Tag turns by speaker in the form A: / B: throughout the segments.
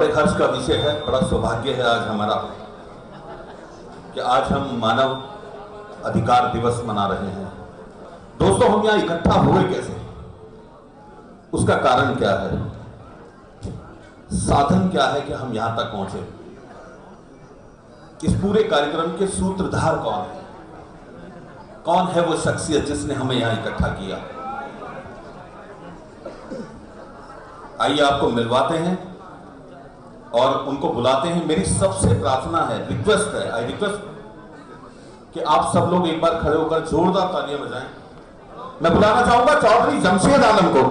A: बड़े हर्ष का विषय है, बड़ा सौभाग्य है आज हमारा कि आज हम मानव अधिकार दिवस मना रहे हैं। दोस्तों, हम यहां इकट्ठा हुए कैसे, उसका कारण क्या है, साधन क्या है कि हम यहां तक पहुंचे, इस पूरे कार्यक्रम के सूत्रधार कौन है, कौन है वो शख्सियत जिसने हमें यहां इकट्ठा किया। आइए आपको मिलवाते हैं और उनको बुलाते हैं। मेरी सबसे प्रार्थना है, रिक्वेस्ट है, आई रिक्वेस्ट कि आप सब लोग एक बार खड़े होकर जोरदार तालियां बजाएं। मैं बुलाना चाहूंगा चौधरी जमशेद आलम को।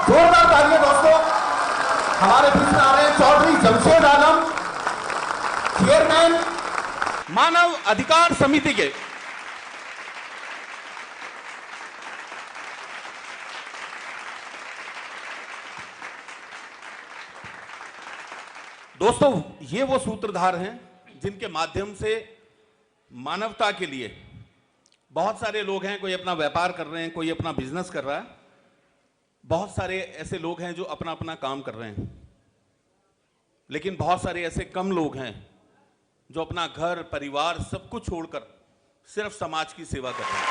A: जोरदार तालियां दोस्तों, हमारे बीच में आ रहे हैं चौधरी जमशेद आलम, चेयरमैन मानव अधिकार समिति के। दोस्तों, ये वो सूत्रधार हैं जिनके माध्यम से मानवता के लिए बहुत सारे लोग हैं, कोई अपना व्यापार कर रहे हैं, कोई अपना बिजनेस कर रहा है, बहुत सारे ऐसे लोग हैं जो अपना अपना काम कर रहे हैं, लेकिन बहुत सारे ऐसे कम लोग हैं जो अपना घर परिवार सब कुछ छोड़कर सिर्फ समाज की सेवा कर रहे हैं।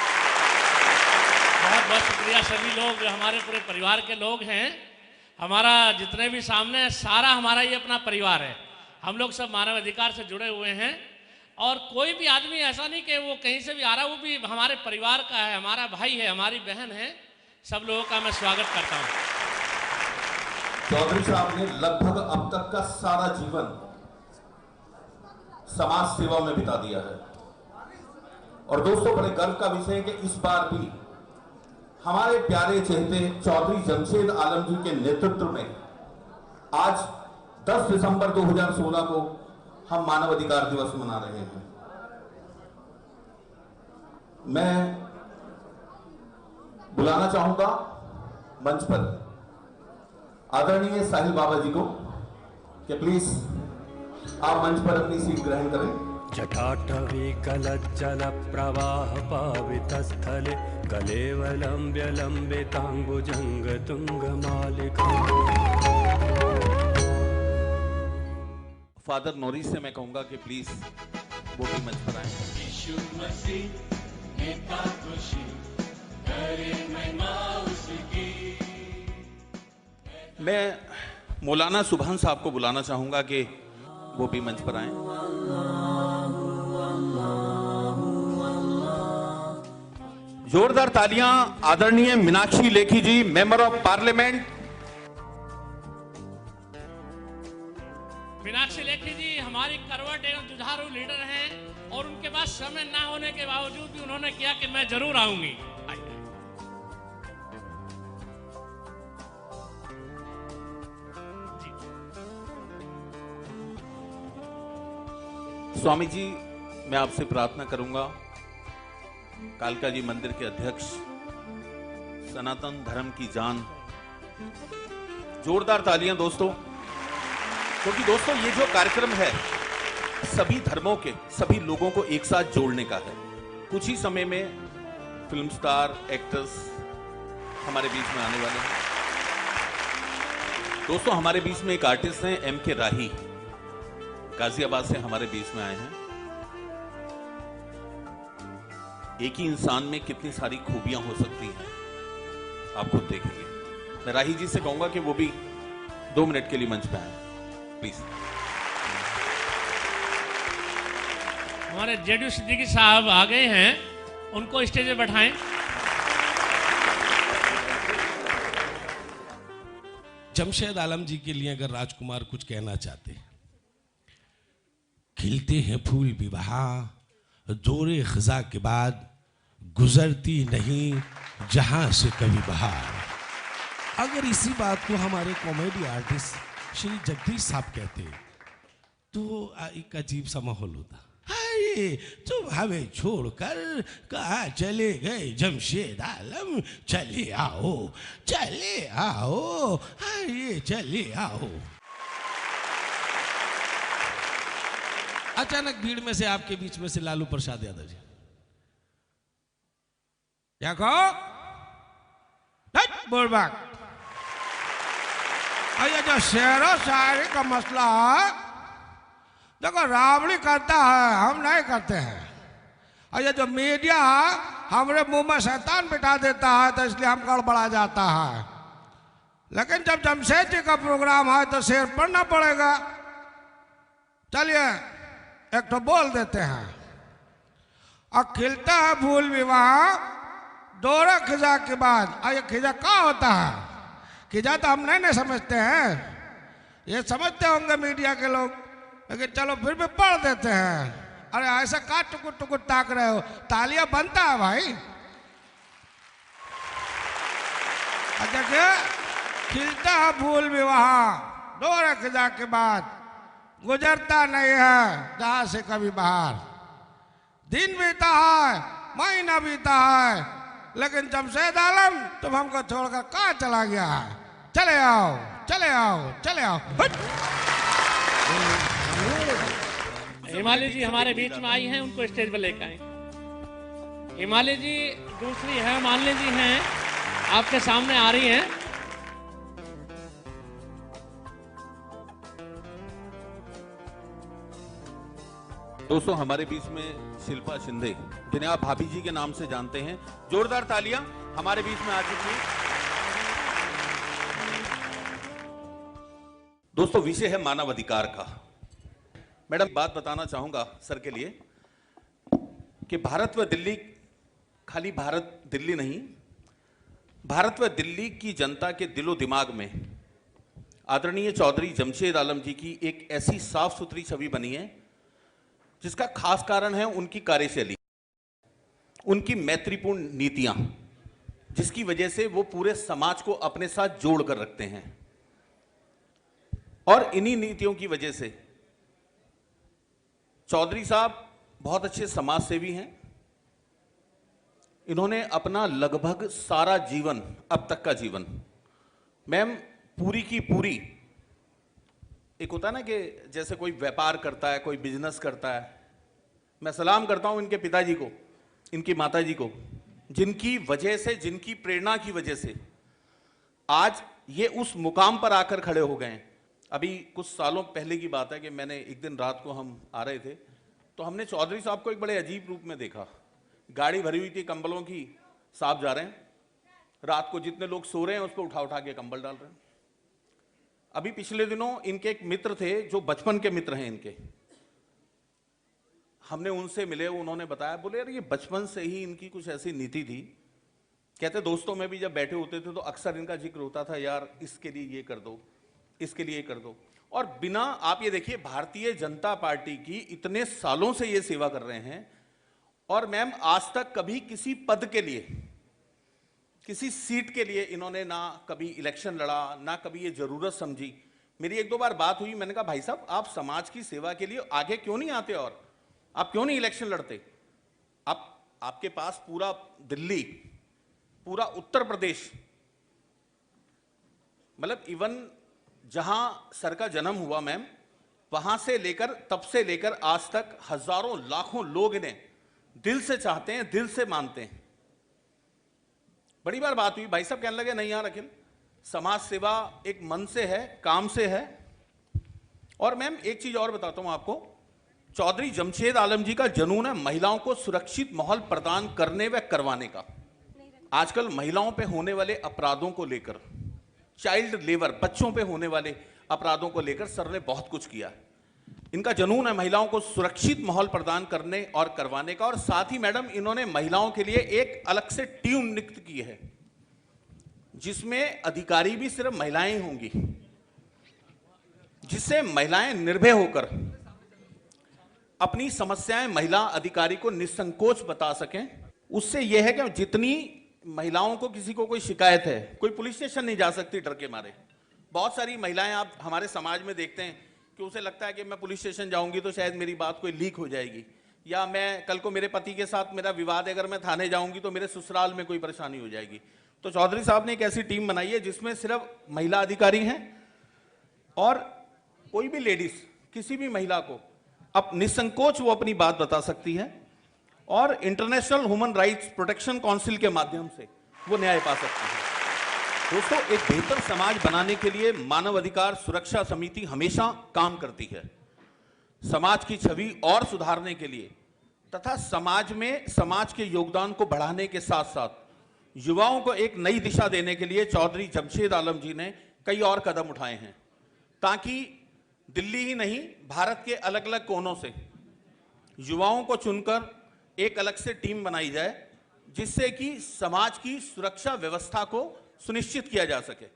B: बहुत बहुत शुक्रिया। सभी लोग हमारे पूरे परिवार के लोग हैं, हमारा जितने भी सामने है सारा हमारा ही अपना परिवार है। हम लोग सब मानव अधिकार से जुड़े हुए हैं और कोई भी आदमी ऐसा नहीं कि वो कहीं से भी आ रहा है, वो भी हमारे परिवार का है, हमारा भाई है, हमारी बहन है। सब लोगों का मैं स्वागत करता हूं।
A: चौधरी साहब ने लगभग अब तक का सारा जीवन समाज सेवा में बिता दिया है और दोस्तों, बड़े गर्व का विषय है कि इस बार भी हमारे प्यारे चहेते चौधरी जमशेद आलम जी के नेतृत्व में आज 10 दिसंबर 2016 को हम मानव अधिकार दिवस मना रहे हैं। मैं बुलाना चाहूंगा मंच पर आदरणीय साहिल बाबा जी को कि प्लीज आप मंच पर अपनी सीट ग्रहण करें।
C: जटाटवी कलज्जल प्रवाह पावित स्थले कलेवलंब्य लंबितांबुजंग तुंग मालिका।
A: फादर नोरिस से मैं कहूंगा कि प्लीज वो भी मंच पर आए।
D: यीशु मसीह नेता खुशी करे महिमा उसकी।
A: मैं मौलाना सुभान साहब को बुलाना चाहूंगा कि वो भी मंच पर आए। जोरदार तालियां आदरणीय Meenakshi Lekhi ji, member of parliament.
B: Meenakshi Lekhi ji हमारी करवट एवं जुझारू लीडर हैं और उनके पास समय ना होने के बावजूद भी उन्होंने किया कि मैं जरूर आऊंगी।
A: स्वामी जी, मैं आपसे प्रार्थना करूंगा, कालका जी मंदिर के अध्यक्ष, सनातन धर्म की जान। जोरदार तालियां दोस्तों, क्योंकि दोस्तों ये जो कार्यक्रम है सभी धर्मों के सभी लोगों को एक साथ जोड़ने का है। कुछ ही समय में फिल्म स्टार, एक्टर्स हमारे बीच में आने वाले हैं। दोस्तों, हमारे बीच में एक आर्टिस्ट हैं एम के राही, गाजियाबाद से हमारे बीच में आए हैं। एक ही इंसान में कितनी सारी खूबियां हो सकती हैं, आप खुद देखेंगे। मैं राही जी से कहूंगा कि वो भी 2 मिनट के लिए मंच पे आए, प्लीज।
B: हमारे जेडी सिद्दीकी साहब आ गए हैं, उनको स्टेज पे बैठाएं।
E: जमशेद आलम जी के लिए अगर राजकुमार कुछ कहना चाहते हैं। खिलते हैं फूल भी बहार, जोरे खजा के बाद गुजरती नहीं जहां से कभी बहार। अगर इसी बात को हमारे कॉमेडी आर्टिस्ट श्री जगदीश साहब कहते तो एक अजीब सा माहौल होता। हाय, तुम हमें छोड़कर कहाँ चले गए जमशेद आलम, चले आओ चले आओ, हाय चले आओ। अचानक भीड़ में से आपके बीच में से लालू प्रसाद यादव जी, देखो बोलबाग ये जो शेर और शायरी का मसला है, देखो रावड़ी करता है, हम नहीं करते हैं। और ये जो मीडिया है हमारे मुंह में शैतान बिठा देता है, तो इसलिए हम गड़बड़ा जाता है। लेकिन जब जमशेद जी का प्रोग्राम है तो शेर पढ़ना पड़ेगा। चलिए एक तो बोल देते हैं। और खिलता है फूल विवाह दोरा खिजा के बाद। ये खिजा क्या होता है? खिजा तो हम नहीं समझते हैं, ये समझते होंगे मीडिया के लोग, लेकिन चलो फिर भी पढ़ देते हैं। अरे ऐसा का टुकुर टुकुर ताक रहे हो? तालियां बनता है भाई। देखिए, खिलता है फूल विवाह दोरा खिजा के बाद, गुजरता नहीं है जहां से कभी बाहर। दिन बीता है, महीना बीता है, लेकिन जमशेद आलम तुम हमको छोड़कर कहाँ चला गया है? चले आओ, चले आओ, चले आओ।
B: हिमालय जी हमारे बीच में आई हैं, उनको स्टेज पर लेकर आए। हिमालय जी दूसरी है, मानले जी हैं, आपके सामने आ रही हैं।
A: दोस्तों हमारे बीच में शिल्पा शिंदे, जिन्हें आप भाभी जी के नाम से जानते हैं, जोरदार तालियां हमारे बीच में आ चुकी हैं। दोस्तों विषय है मानव अधिकार का। मैडम बात बताना चाहूंगा सर के लिए कि भारत व दिल्ली, खाली भारत दिल्ली नहीं, भारत व दिल्ली की जनता के दिलो दिमाग में आदरणीय चौधरी जमशेद आलम जी की एक ऐसी साफ सुथरी छवि बनी है, जिसका खास कारण है उनकी कार्यशैली, उनकी मैत्रीपूर्ण नीतियां, जिसकी वजह से वो पूरे समाज को अपने साथ जोड़ कर रखते हैं। और इन्हीं नीतियों की वजह से चौधरी साहब बहुत अच्छे समाज सेवी हैं। इन्होंने अपना लगभग सारा जीवन, अब तक का जीवन, मैम पूरी की पूरी, एक होता है ना कि जैसे कोई व्यापार करता है, कोई बिजनेस करता है। मैं सलाम करता हूं इनके पिताजी को, इनकी माताजी को, जिनकी वजह से, जिनकी प्रेरणा की वजह से आज ये उस मुकाम पर आकर खड़े हो गए हैं। अभी कुछ सालों पहले की बात है कि मैंने एक दिन रात को हम आ रहे थे, तो हमने चौधरी साहब को एक बड़े अजीब रूप में देखा। गाड़ी भरी हुई थी कंबलों की, साहब जा रहे हैं, रात को जितने लोग सो रहे हैं उस पर उठा उठा के कंबल डाल रहे हैं। अभी पिछले दिनों इनके एक मित्र थे जो बचपन के मित्र हैं इनके, हमने उनसे मिले, उन्होंने बताया, बोले यार ये बचपन से ही इनकी कुछ ऐसी नीति थी। कहते दोस्तों में भी जब बैठे होते थे तो अक्सर इनका जिक्र होता था, यार इसके लिए ये कर दो, इसके लिए ये कर दो। और बिना, आप ये देखिए, भारतीय जनता पार्टी की इतने सालों से ये सेवा कर रहे हैं, और मैम आज तक कभी किसी पद के लिए, किसी सीट के लिए इन्होंने ना कभी इलेक्शन लड़ा, ना कभी ये जरूरत समझी। मेरी एक दो बार बात हुई, मैंने कहा भाई साहब आप समाज की सेवा के लिए आगे क्यों नहीं आते, और आप क्यों नहीं इलेक्शन लड़ते? आपके पास पूरा दिल्ली, पूरा उत्तर प्रदेश, मतलब इवन जहां सर का जन्म हुआ मैम, वहां से लेकर, तब से लेकर आज तक हजारों लाखों लोग इन्हें दिल से चाहते हैं, दिल से मानते हैं। बड़ी बार बात हुई, भाई साहब कहने लगे नहीं यार अखिल, समाज सेवा एक मन से है, काम से है। और मैम एक चीज और बताता हूं आपको, चौधरी जमशेद आलम जी का जुनून है महिलाओं को सुरक्षित माहौल प्रदान करने व करवाने का। आजकल महिलाओं पे होने वाले अपराधों को लेकर, चाइल्ड लेबर, बच्चों पे होने वाले अपराधों को लेकर सर ने बहुत कुछ किया है। इनका जुनून है महिलाओं को सुरक्षित माहौल प्रदान करने और करवाने का। और साथ ही मैडम इन्होंने महिलाओं के लिए एक अलग से टीम नियुक्त की है, जिसमें अधिकारी भी सिर्फ महिलाएं होंगी, जिससे महिलाएं निर्भय होकर अपनी समस्याएं महिला अधिकारी को निसंकोच बता सकें। उससे यह है कि जितनी महिलाओं को किसी को कोई शिकायत है, कोई पुलिस स्टेशन नहीं जा सकती डर के मारे। बहुत सारी महिलाएं आप हमारे समाज में देखते हैं कि उसे लगता है कि मैं पुलिस स्टेशन जाऊंगी तो शायद मेरी बात कोई लीक हो जाएगी, या मैं कल को मेरे पति के साथ मेरा विवाद है, अगर मैं थाने जाऊंगी तो मेरे ससुराल में कोई परेशानी हो जाएगी। तो चौधरी साहब ने एक ऐसी टीम बनाई है जिसमें सिर्फ महिला अधिकारी हैं, और कोई भी लेडीज, किसी भी महिला को अब निसंकोच वो अपनी बात बता सकती है, और international human rights protection council के माध्यम से वो न्याय पा सकती है। दोस्तों, एक बेहतर समाज बनाने के लिए मानव अधिकार सुरक्षा समिति हमेशा काम करती है। समाज की छवि और सुधारने के लिए तथा समाज में समाज के योगदान को बढ़ाने के साथ साथ युवाओं को एक नई दिशा देने के लिए चौधरी जमशेद आलम जी ने कई और कदम उठाए हैं, ताकि दिल्ली ही नहीं भारत के अलग अलग कोनों से युवाओं को चुनकर एक अलग से टीम बनाई जाए, जिससे कि समाज की सुरक्षा व्यवस्था को सुनिश्चित किया जा सके।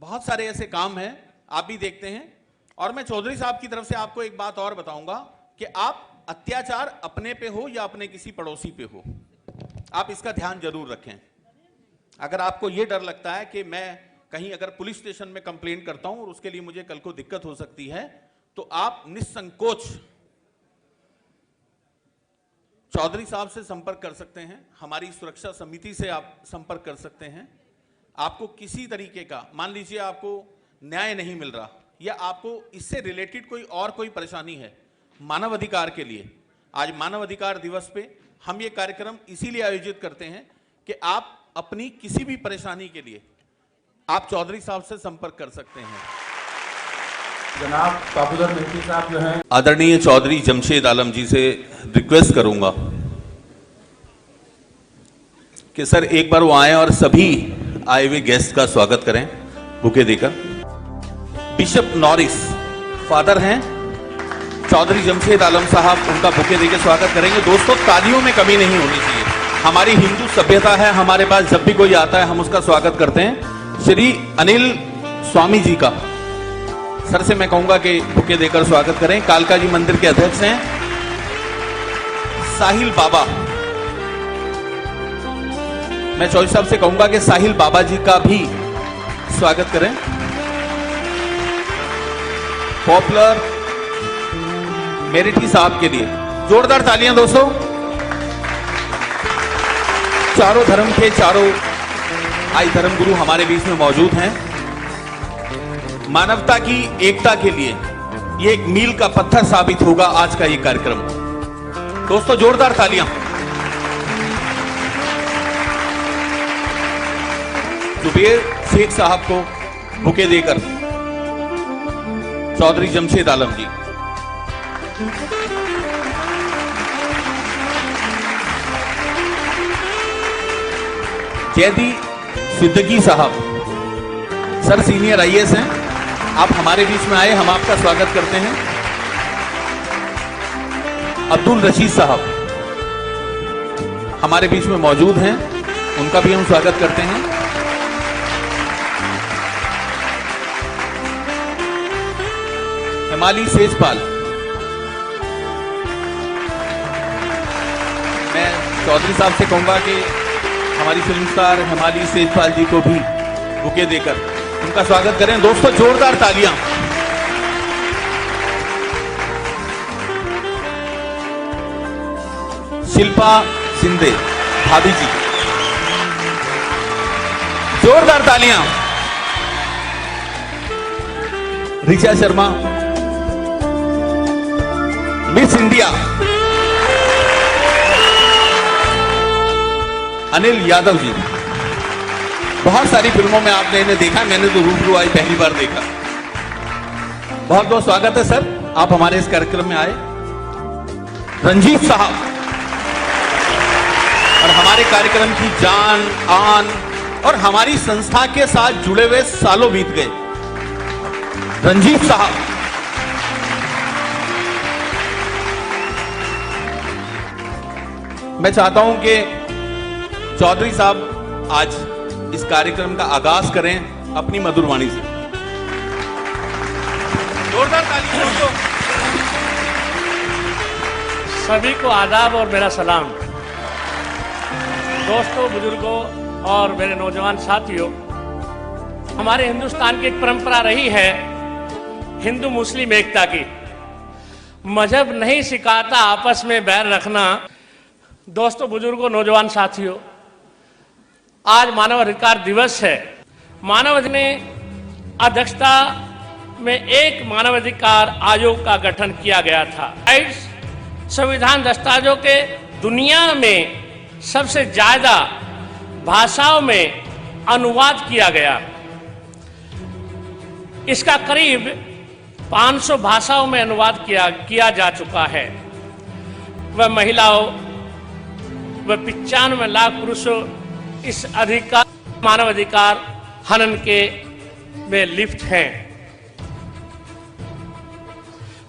A: बहुत सारे ऐसे काम हैं, आप भी देखते हैं। और मैं चौधरी साहब की तरफ से आपको एक बात और बताऊंगा कि आप अत्याचार अपने पे हो या अपने किसी पड़ोसी पे हो, आप इसका ध्यान जरूर रखें। अगर आपको यह डर लगता है कि मैं कहीं अगर पुलिस स्टेशन में कंप्लेंट करता हूं और उसके लिए मुझे कल को दिक्कत हो सकती है, तो आप निसंकोच चौधरी साहब से संपर्क कर सकते हैं, हमारी सुरक्षा समिति से आप संपर्क कर सकते हैं। आपको किसी तरीके का, मान लीजिए आपको न्याय नहीं मिल रहा या आपको इससे रिलेटेड कोई परेशानी है मानव अधिकार के लिए, आज मानव अधिकार दिवस पे हम ये कार्यक्रम इसीलिए आयोजित करते हैं कि आप अपनी किसी भी परेशानी के लिए आप चौधरी साहब से संपर्क कर सकते हैं।
F: जनाब पॉपुलर मंत्री साहब जो हैं,
A: आदरणीय चौधरी जमशेद आलम जी से रिक्वेस्ट करूंगा कि सर एक बार वो आए और सभी आए हुए गेस्ट का स्वागत करें बुके देकर। बिशप नॉरिस फादर हैं, चौधरी जमशेद आलम साहब उनका बुके देकर स्वागत करेंगे। दोस्तों, तालियों में कमी नहीं होनी चाहिए, हमारी हिंदू सभ्यता है, हमारे पास जब भी कोई आता है हम उसका स्वागत करते हैं। श्री अनिल स्वामी जी का सर से मैं कहूंगा कि बुके देकर स्वागत करें। कालका जी मंदिर के अध्यक्ष हैं साहिल बाबा, मैं चौधरी साहब से कहूंगा कि साहिल बाबा जी का भी स्वागत करें। पॉपुलर मेरिटी साहब के लिए जोरदार तालियां दोस्तों। चारों धर्म के चारों आई धर्मगुरु हमारे बीच में मौजूद हैं। मानवता की एकता के लिए ये एक मील का पत्थर साबित होगा आज का ये कार्यक्रम। दोस्तों, जोरदार तालियां। जुबेर शेख साहब को बुके देकर चौधरी जमशेद आलम जी। जयदी सिद्दीकी साहब सर सीनियर आईएएस हैं, आप हमारे बीच में आए, हम आपका स्वागत करते हैं। अब्दुल रशीद साहब हमारे बीच में मौजूद हैं, उनका भी हम स्वागत करते हैं। हिमाली सेजपाल, मैं चौधरी साहब से कहूंगा कि हमारी फिल्म स्टार हिमाली सेजपाल जी को भी बुके देकर उनका स्वागत करें। दोस्तों, जोरदार तालियां। शिल्पा शिंदे भाभी जी, जोरदार तालियां। ऋचा शर्मा मिस इंडिया, अनिल यादव जी, बहुत सारी फिल्मों में आपने इन्हें देखा, मैंने तो रूबरू आई पहली बार देखा। बहुत बहुत स्वागत है सर, आप हमारे इस कार्यक्रम में आए। रंजीत साहब, और हमारे कार्यक्रम की जान आन और हमारी संस्था के साथ जुड़े हुए सालों बीत गए। रंजीत साहब, मैं चाहता हूं कि चौधरी साहब आज इस कार्यक्रम का आगाज करें अपनी मधुर वाणी से। जोरदार तालियां दोस्तों।
B: सभी को आदाब और मेरा सलाम। दोस्तों, बुजुर्गों और मेरे नौजवान साथियों, हमारे हिंदुस्तान की एक परंपरा रही है हिंदू मुस्लिम एकता की। मजहब नहीं सिखाता आपस में बैर रखना। दोस्तों, बुजुर्गों, नौजवान साथियों, आज मानव अधिकार दिवस है। मानव ने अध्यक्षता में एक मानवाधिकार आयोग का गठन किया गया था। संविधान दस्तावेजों के दुनिया में सबसे ज्यादा भाषाओं में अनुवाद किया गया। इसका करीब 500 भाषाओं में अनुवाद किया जा चुका है। वह महिलाओं व 95 लाख पुरुषों इस अधिकार मानवाधिकार हनन के में लिप्त हैं,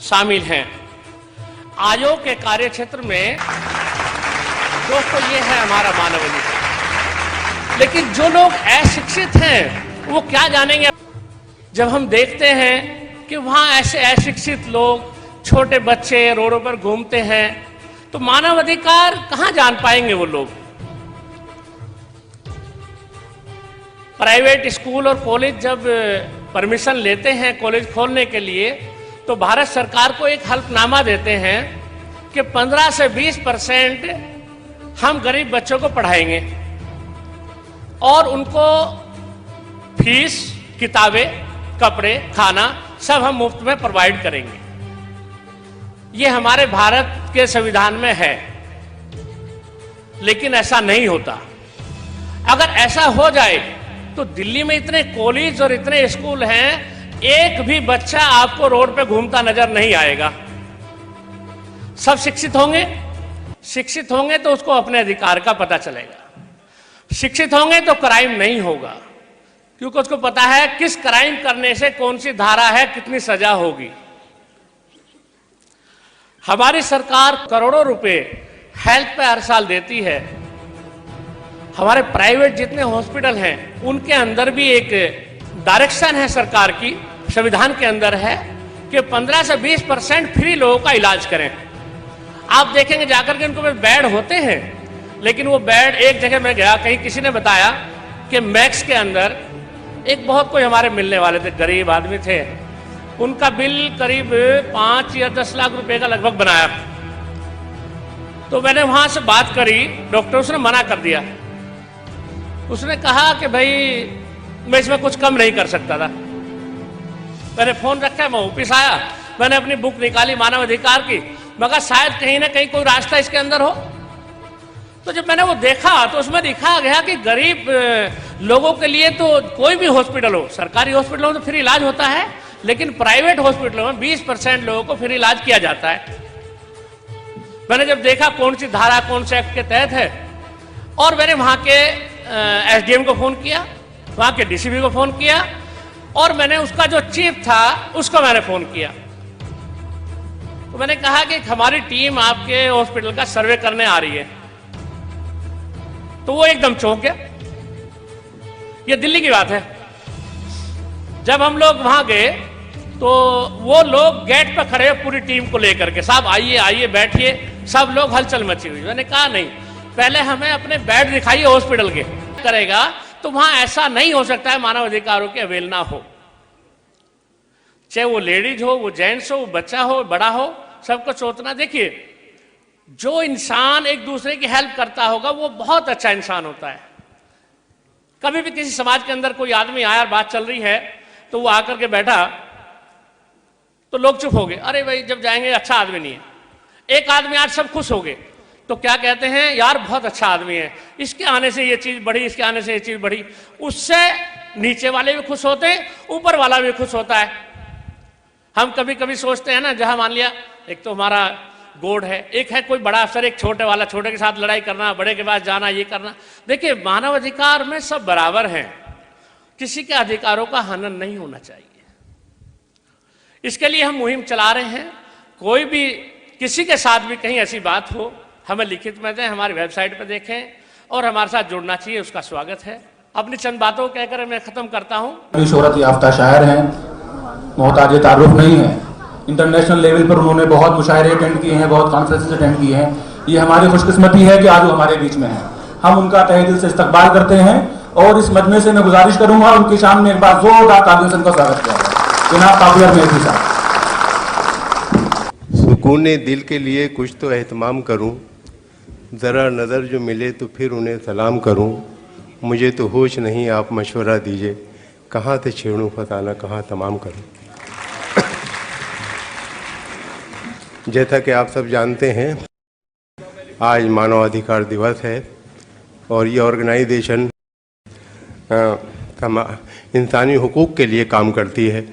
B: शामिल हैं। आयोग के कार्यक्षेत्र में दोस्तों ये है हमारा मानवाधिकार। लेकिन जो लोग अशिक्षित हैं वो क्या जानेंगे? जब हम देखते हैं कि वहां ऐसे अशिक्षित लोग, छोटे बच्चे रोडों पर घूमते हैं, तो मानवाधिकार कहां जान पाएंगे वो लोग? प्राइवेट स्कूल और कॉलेज जब परमिशन लेते हैं कॉलेज खोलने के लिए, तो भारत सरकार को एक हल्फनामा देते हैं कि 15 से 20% हम गरीब बच्चों को पढ़ाएंगे और उनको फीस, किताबें, कपड़े, खाना सब हम मुफ्त में प्रोवाइड करेंगे। ये हमारे भारत के संविधान में है, लेकिन ऐसा नहीं होता। अगर ऐसा हो जाए तो दिल्ली में इतने कॉलेज और इतने स्कूल हैं, एक भी बच्चा आपको रोड पे घूमता नजर नहीं आएगा। सब शिक्षित होंगे। शिक्षित होंगे तो उसको अपने अधिकार का पता चलेगा। शिक्षित होंगे तो क्राइम नहीं होगा, क्योंकि उसको पता है किस क्राइम करने से कौन सी धारा है, कितनी सजा होगी। हमारी सरकार करोड़ों रुपए हेल्थ पे हर साल देती है। हमारे प्राइवेट जितने हॉस्पिटल हैं उनके अंदर भी एक डायरेक्शन है सरकार की, संविधान के अंदर है कि 15 से 20% फ्री लोगों का इलाज करें। आप देखेंगे जाकर के उनको बेड होते हैं, लेकिन वो बेड, एक जगह मैं गया, कहीं किसी ने बताया कि मैक्स के अंदर एक बहुत कोई हमारे मिलने वाले थे, गरीब आदमी थे, उनका बिल करीब 5 या 10 लाख रुपए का लगभग बनाया। तो मैंने वहां से बात करी, डॉक्टर उसने मना कर दिया। उसने कहा कि भाई मैं इसमें कुछ कम नहीं कर सकता था। मैंने फोन रखा, मैं ऑफिस आया, मैंने अपनी बुक निकाली मानव अधिकार की, मगर शायद कहीं ना कहीं कोई रास्ता इसके अंदर हो। तो जब मैंने वो देखा तो उसमें लिखा गया कि गरीब लोगों के लिए तो कोई भी हॉस्पिटल हो, सरकारी हॉस्पिटलों में तो फ्री इलाज होता है, लेकिन प्राइवेट हॉस्पिटलों में 20% लोगों को फ्री इलाज किया जाता है। मैंने जब देखा कौन सी धारा, कौन से एक्ट के तहत है, और मैंने वहां के एसडीएम को फोन किया, वहां के डीसीपी को फोन किया, और मैंने उसका जो चीफ था उसको मैंने फोन किया। तो मैंने कहा कि हमारी टीम आपके हॉस्पिटल का सर्वे करने आ रही है। तो वो एकदम चौंक गया। ये दिल्ली की बात है। जब हम लोग वहां गए तो वो लोग गेट पर खड़े पूरी टीम को लेकर के, साहब आइए आइए बैठिए, सब लोग हलचल मची हुई। मैंने कहा नहीं, पहले हमें अपने बेड दिखाइए हॉस्पिटल के। करेगा तो वहां ऐसा नहीं हो सकता है मानव अधिकारों की अवहेलना हो, चाहे वो लेडीज हो, वो जेंट्स हो, वो बच्चा हो, बड़ा हो, सबको सोचना। देखिए, जो इंसान एक दूसरे की हेल्प करता होगा वो बहुत अच्छा इंसान होता है। कभी भी किसी समाज के अंदर कोई आदमी आया और बात चल रही है तो वो आकर के बैठा तो लोग चुप हो गए, अरे भाई जब जाएंगे अच्छा आदमी नहीं है। एक आदमी आज सब खुश हो गए तो क्या कहते हैं, यार बहुत अच्छा आदमी है, इसके आने से ये चीज बढ़ी, इसके आने से ये चीज बढ़ी। उससे नीचे वाले भी खुश होते हैं, ऊपर वाला भी खुश होता है। हम कभी कभी सोचते हैं ना, जहां मान लिया एक तो हमारा गॉड है, एक है कोई बड़ा अफसर, एक छोटे वाला, छोटे के साथ लड़ाई करना, बड़े के पास जाना, ये करना। देखिए, मानव अधिकार में सब बराबर हैं, किसी के अधिकारों का हनन नहीं होना चाहिए। इसके लिए हम मुहिम चला रहे हैं। कोई भी किसी के साथ भी कहीं ऐसी बात हो, हमें लिखित में दें, हमारी वेबसाइट पर देखें और हमारे साथ जुड़ना चाहिए, उसका स्वागत है। अपनी चंद बातों को कहकर मैं खत्म करता हूँ।
F: शोहरत याफ्ता शायर हैं, मोहताज तारुफ नहीं है। इंटरनेशनल लेवल पर उन्होंने बहुत मुशायरे अटेंड किए हैं, बहुत कॉन्फ्रेंसेस अटेंड किए हैं। ये हमारी खुशकिस्मती है कि आज वो हमारे बीच में है। हम उनका तहे दिल से इस्तकबाल करते हैं और इस मजमे से मैं गुजारिश करूंगा उनकी शान में एक बार जोरदार तालियों से उनका स्वागत किया जाए। जनाब पॉपुलर मेहदी साहब।
G: सुकून दिल के लिए कुछ तो एहतमाम करूं, ज़रा नज़र जो मिले तो फिर उन्हें सलाम करूं। मुझे तो होश नहीं, आप मशवरा दीजिए, कहाँ से छेड़ूं फसाना, कहाँ तमाम करूं। जैसा कि आप सब जानते हैं, आज मानवाधिकार दिवस है। और ये ऑर्गेनाइजेशन इंसानी हुकूक़ के लिए काम करती है।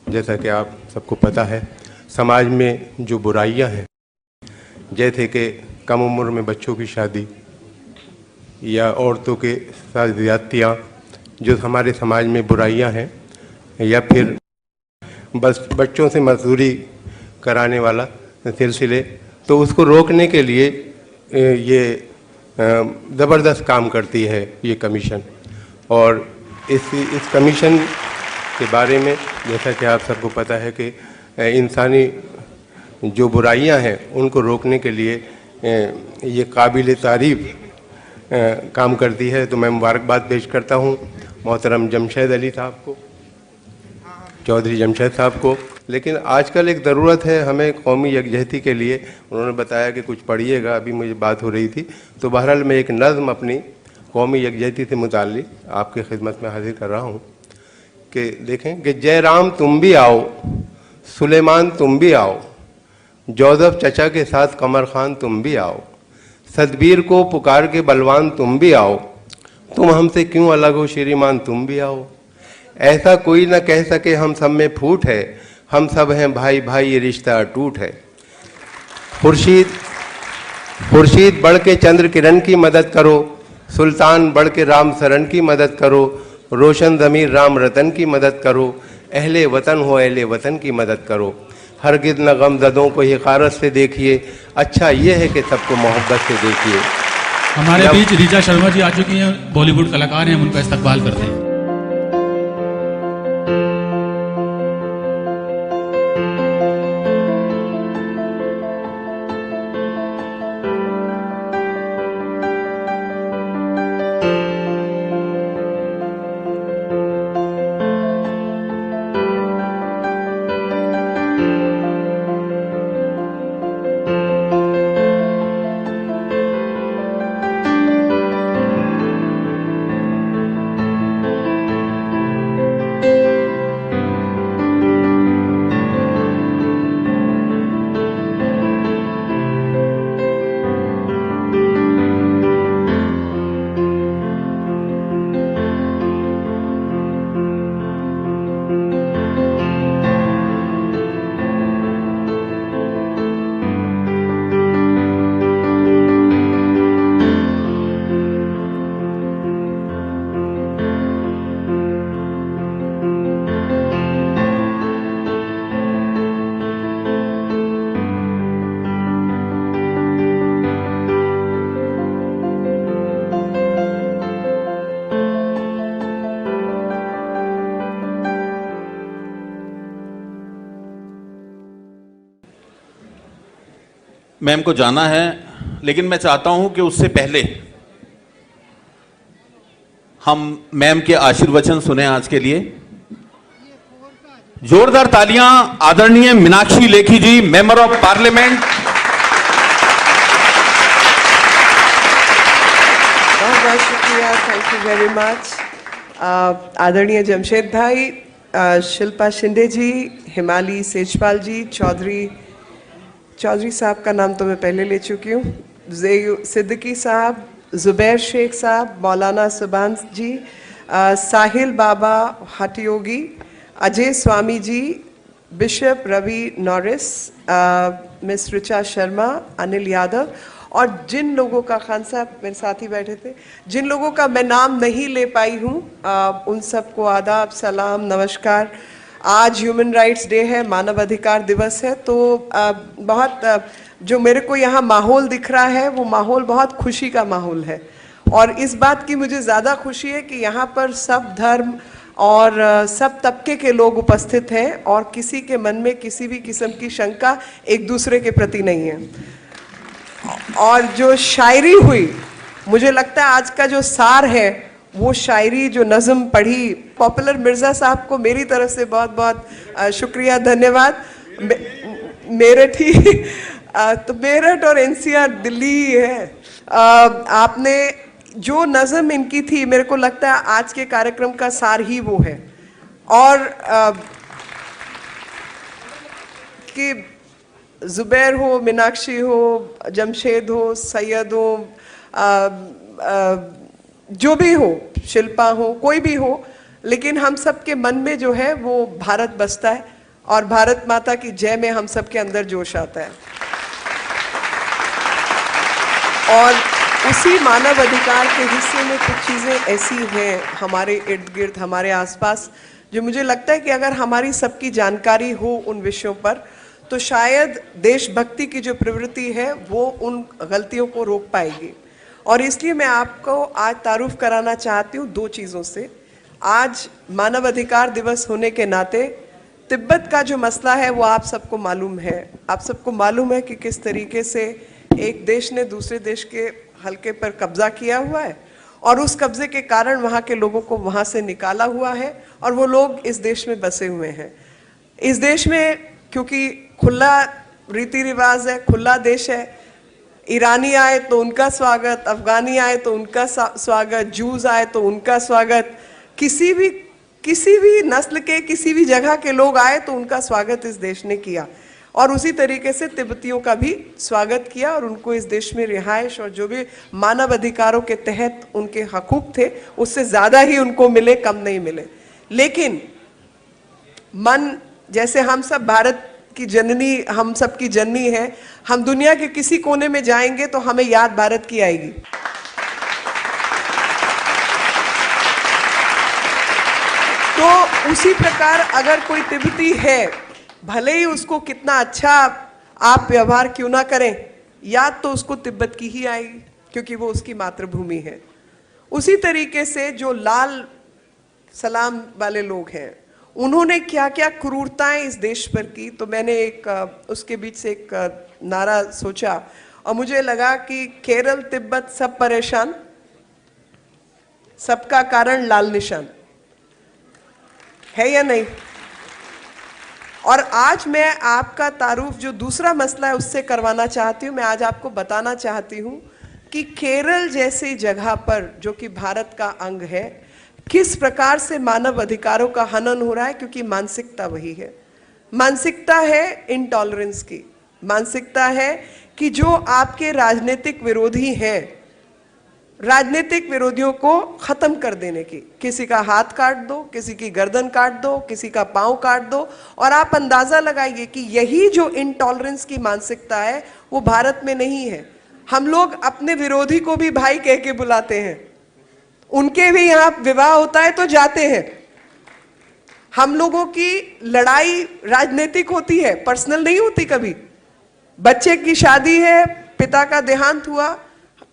G: जैसा कि आप सबको पता है, समाज में जो बुराइयां हैं, जैसे कि कम उम्र में बच्चों की शादी या औरतों के साथ ज़्यादतियाँ, जो हमारे समाज में बुराइयां हैं, या फिर बस बच्चों से मजदूरी कराने वाला सिलसिले, तो उसको रोकने के लिए ये ज़बरदस्त काम करती है ये कमीशन। और इस कमीशन के बारे में जैसा कि आप सबको पता है कि इंसानी जो बुराइयां हैं उनको रोकने के लिए ये काबिल तारीफ़ काम करती है। तो मैं मुबारकबाद पेश करता हूँ मोहतरम जमशेद अली साहब को, चौधरी जमशेद साहब को। लेकिन आजकल एक ज़रूरत है हमें कौमी यकजहती के लिए। उन्होंने बताया कि कुछ पढ़िएगा, अभी मुझे बात हो रही थी, तो बहरहाल मैं एक नज़्म अपनी कौमी यकजहती से मुताल्लिक़ आपकी खिदमत में हाजिर कर रहा हूँ कि देखें कि जयराम तुम भी आओ, सुलेमान तुम भी आओ, जोसेफ चचा के साथ कमर खान तुम भी आओ, सतबीर को पुकार के बलवान तुम भी आओ, तुम हमसे क्यों अलग हो श्रीमान तुम भी आओ, ऐसा कोई न कह सके हम सब में फूट है, हम सब हैं भाई भाई ये रिश्ता अटूट है। खुर्शीद बढ़ के चंद्र किरण की मदद करो, सुल्तान बढ़ के राम सरन की मदद करो, रोशन ज़मीर राम रतन की मदद करो, अहले वतन हो अहले वतन की मदद करो, हरगिज़ न गमज़दों को हिकारत से देखिए, अच्छा ये है कि सबको मोहब्बत से देखिए।
F: हमारे बीच रीचा शर्मा जी आ चुकी हैं, बॉलीवुड कलाकार हैं, हम उनका इस्तकबाल करते हैं।
A: मैम को जाना है, लेकिन मैं चाहता हूं कि उससे पहले हम मैम के आशीर्वचन सुने आज के लिए। जोरदार तालियां आदरणीय Meenakshi Lekhi ji, member of parliament.
H: बहुत बहुत शुक्रिया, थैंक यू वेरी मच। आदरणीय जमशेद भाई, शिल्पा शिंदे जी, हिमाली सेजपाल जी, चौधरी साहब का नाम तो मैं पहले ले चुकी हूँ, सिद्दीकी साहब, Zubair Sheikh sahab, Maulana Subhan ji, Sahil Baba Hathyogi, Ajay Swami ji, bishop Ravi Norris, miss Richa Sharma, Anil Yadav, और जिन लोगों का, खान साहब मेरे साथ ही बैठे थे, जिन लोगों का मैं नाम नहीं ले पाई हूँ, उन सबको आदाब, सलाम, नमस्कार। आज ह्यूमन राइट्स डे है, मानव अधिकार दिवस है, तो बहुत जो मेरे को यहाँ माहौल दिख रहा है वो माहौल बहुत खुशी का माहौल है। और इस बात की मुझे ज़्यादा खुशी है कि यहाँ पर सब धर्म और सब तबके के लोग उपस्थित हैं और किसी के मन में किसी भी किस्म की शंका एक दूसरे के प्रति नहीं है। और जो शायरी हुई, मुझे लगता है आज का जो सार है वो शायरी, जो नज़म पढ़ी, पॉपुलर मिर्ज़ा साहब को मेरी तरफ से बहुत बहुत शुक्रिया, धन्यवाद। मेरठ ही तो मेरठ और एनसीआर दिल्ली ही है। आपने जो नज़म इनकी थी, मेरे को लगता है आज के कार्यक्रम का सार ही वो है। और कि ज़ुबैर हो, मीनाक्षी हो, जमशेद हो, सैयद हो, जो भी हो, शिल्पा हो, कोई भी हो, लेकिन हम सब के मन में जो है वो भारत बसता है और भारत माता की जय में हम सब के अंदर जोश आता है। और उसी मानव अधिकार के हिस्से में कुछ चीज़ें ऐसी हैं हमारे इर्द गिर्द, हमारे आसपास, जो मुझे लगता है कि अगर हमारी सबकी जानकारी हो उन विषयों पर तो शायद देशभक्ति की जो प्रवृत्ति है वो उन गलतियों को रोक पाएगी। और इसलिए मैं आपको आज तारुफ कराना चाहती हूँ दो चीज़ों से। आज मानव अधिकार दिवस होने के नाते तिब्बत का जो मसला है वो आप सबको मालूम है। आप सबको मालूम है कि किस तरीके से एक देश ने दूसरे देश के हल्के पर कब्जा किया हुआ है और उस कब्जे के कारण वहाँ के लोगों को वहाँ से निकाला हुआ है और वो लोग इस देश में बसे हुए हैं। इस देश में क्योंकि खुला रीति रिवाज है, खुला देश है, ईरानी आए तो उनका स्वागत, अफगानी आए तो उनका स्वागत, जूस आए तो उनका स्वागत, किसी भी नस्ल के किसी भी जगह के लोग आए तो उनका स्वागत इस देश ने किया। और उसी तरीके से तिब्बतियों का भी स्वागत किया और उनको इस देश में रिहाइश और जो भी मानव अधिकारों के तहत उनके हकूक थे उससे ज़्यादा ही उनको मिले, कम नहीं मिले। लेकिन मन, जैसे हम सब भारत की जननी, हम सब की जननी है, हम दुनिया के किसी कोने में जाएंगे तो हमें याद भारत की आएगी। तो उसी प्रकार अगर कोई तिब्बती है, भले ही उसको कितना अच्छा आप व्यवहार क्यों ना करें, याद तो उसको तिब्बत की ही आएगी क्योंकि वो उसकी मातृभूमि है। उसी तरीके से जो लाल सलाम वाले लोग हैं उन्होंने क्या क्या क्रूरताएं इस देश पर की, तो मैंने उसके बीच से एक नारा सोचा और मुझे लगा कि केरल तिब्बत सब परेशान, सबका कारण लाल निशान, है या नहीं? और आज मैं आपका तारुफ जो दूसरा मसला है उससे करवाना चाहती हूँ। मैं आज आपको बताना चाहती हूँ कि केरल जैसी जगह पर जो कि भारत का अंग है, किस प्रकार से मानव अधिकारों का हनन हो रहा है, क्योंकि मानसिकता वही है। मानसिकता है इंटॉलरेंस की, मानसिकता है कि जो आपके राजनीतिक विरोधी हैं, राजनीतिक विरोधियों को खत्म कर देने की, किसी का हाथ काट दो, किसी की गर्दन काट दो, किसी का पांव काट दो, और आप अंदाजा लगाइए कि यही जो इंटॉलरेंस की मानसिकता है वो भारत में नहीं है। हम लोग अपने विरोधी को भी भाई कह के बुलाते हैं, उनके भी यहाँ विवाह होता है तो जाते हैं। हम लोगों की लड़ाई राजनीतिक होती है, पर्सनल नहीं होती कभी। बच्चे की शादी है, पिता का देहांत हुआ,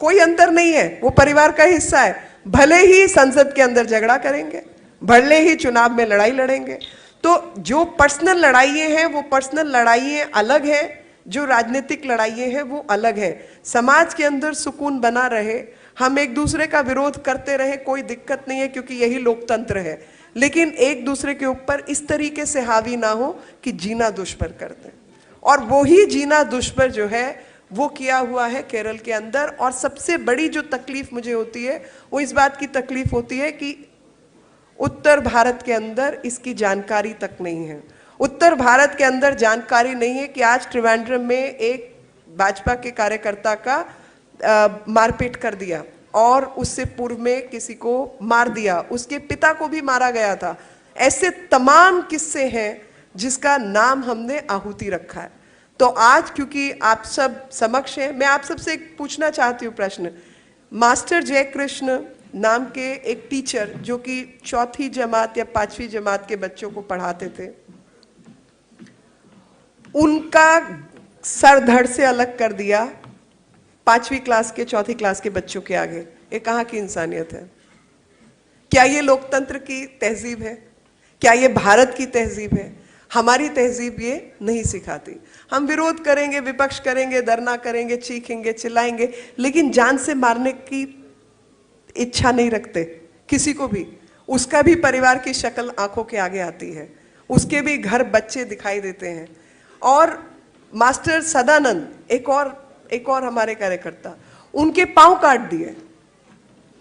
H: कोई अंतर नहीं है, वो परिवार का हिस्सा है। भले ही संसद के अंदर झगड़ा करेंगे, भले ही चुनाव में लड़ाई लड़ेंगे। तो जो पर्सनल लड़ाइयाँ हैं वो पर्सनल लड़ाइयाँ अलग हैं, जो राजनीतिक लड़ाइयाँ हैं वो अलग हैं। समाज के अंदर सुकून बना रहे, हम एक दूसरे का विरोध करते रहे, कोई दिक्कत नहीं है क्योंकि यही लोकतंत्र है। लेकिन एक दूसरे के ऊपर इस तरीके से हावी ना हो कि जीना दुश्मन कर दें। और वही जीना दुश्मन जो है वो किया हुआ है केरल के अंदर। और सबसे बड़ी जो तकलीफ मुझे होती है वो इस बात की तकलीफ होती है कि उत्तर भारत के अंदर इसकी जानकारी तक नहीं है। उत्तर भारत के अंदर जानकारी नहीं है कि आज त्रिवेंद्रम में एक भाजपा के कार्यकर्ता का मारपीट कर दिया और उससे पूर्व में किसी को मार दिया, उसके पिता को भी मारा गया था। ऐसे तमाम किस्से हैं जिसका नाम हमने आहुति रखा है। तो आज क्योंकि आप सब समक्ष हैं, मैं आप सबसे एक पूछना चाहती हूँ प्रश्न। मास्टर जयकृष्ण नाम के एक टीचर जो कि 4वीं जमात या 5वीं जमात के बच्चों को पढ़ाते थे, उनका सर धड़ से अलग कर दिया 5वीं क्लास के 4वीं क्लास के बच्चों के आगे। ये कहाँ की इंसानियत है? क्या ये लोकतंत्र की तहजीब है? क्या ये भारत की तहजीब है? हमारी तहजीब ये नहीं सिखाती। हम विरोध करेंगे, विपक्ष करेंगे, धरना करेंगे, चीखेंगे, चिल्लाएंगे, लेकिन जान से मारने की इच्छा नहीं रखते किसी को भी। उसका भी परिवार की शक्ल आंखों के आगे आती है, उसके भी घर बच्चे दिखाई देते हैं। और मास्टर सदानंद एक और हमारे कार्यकर्ता, उनके पांव काट दिए।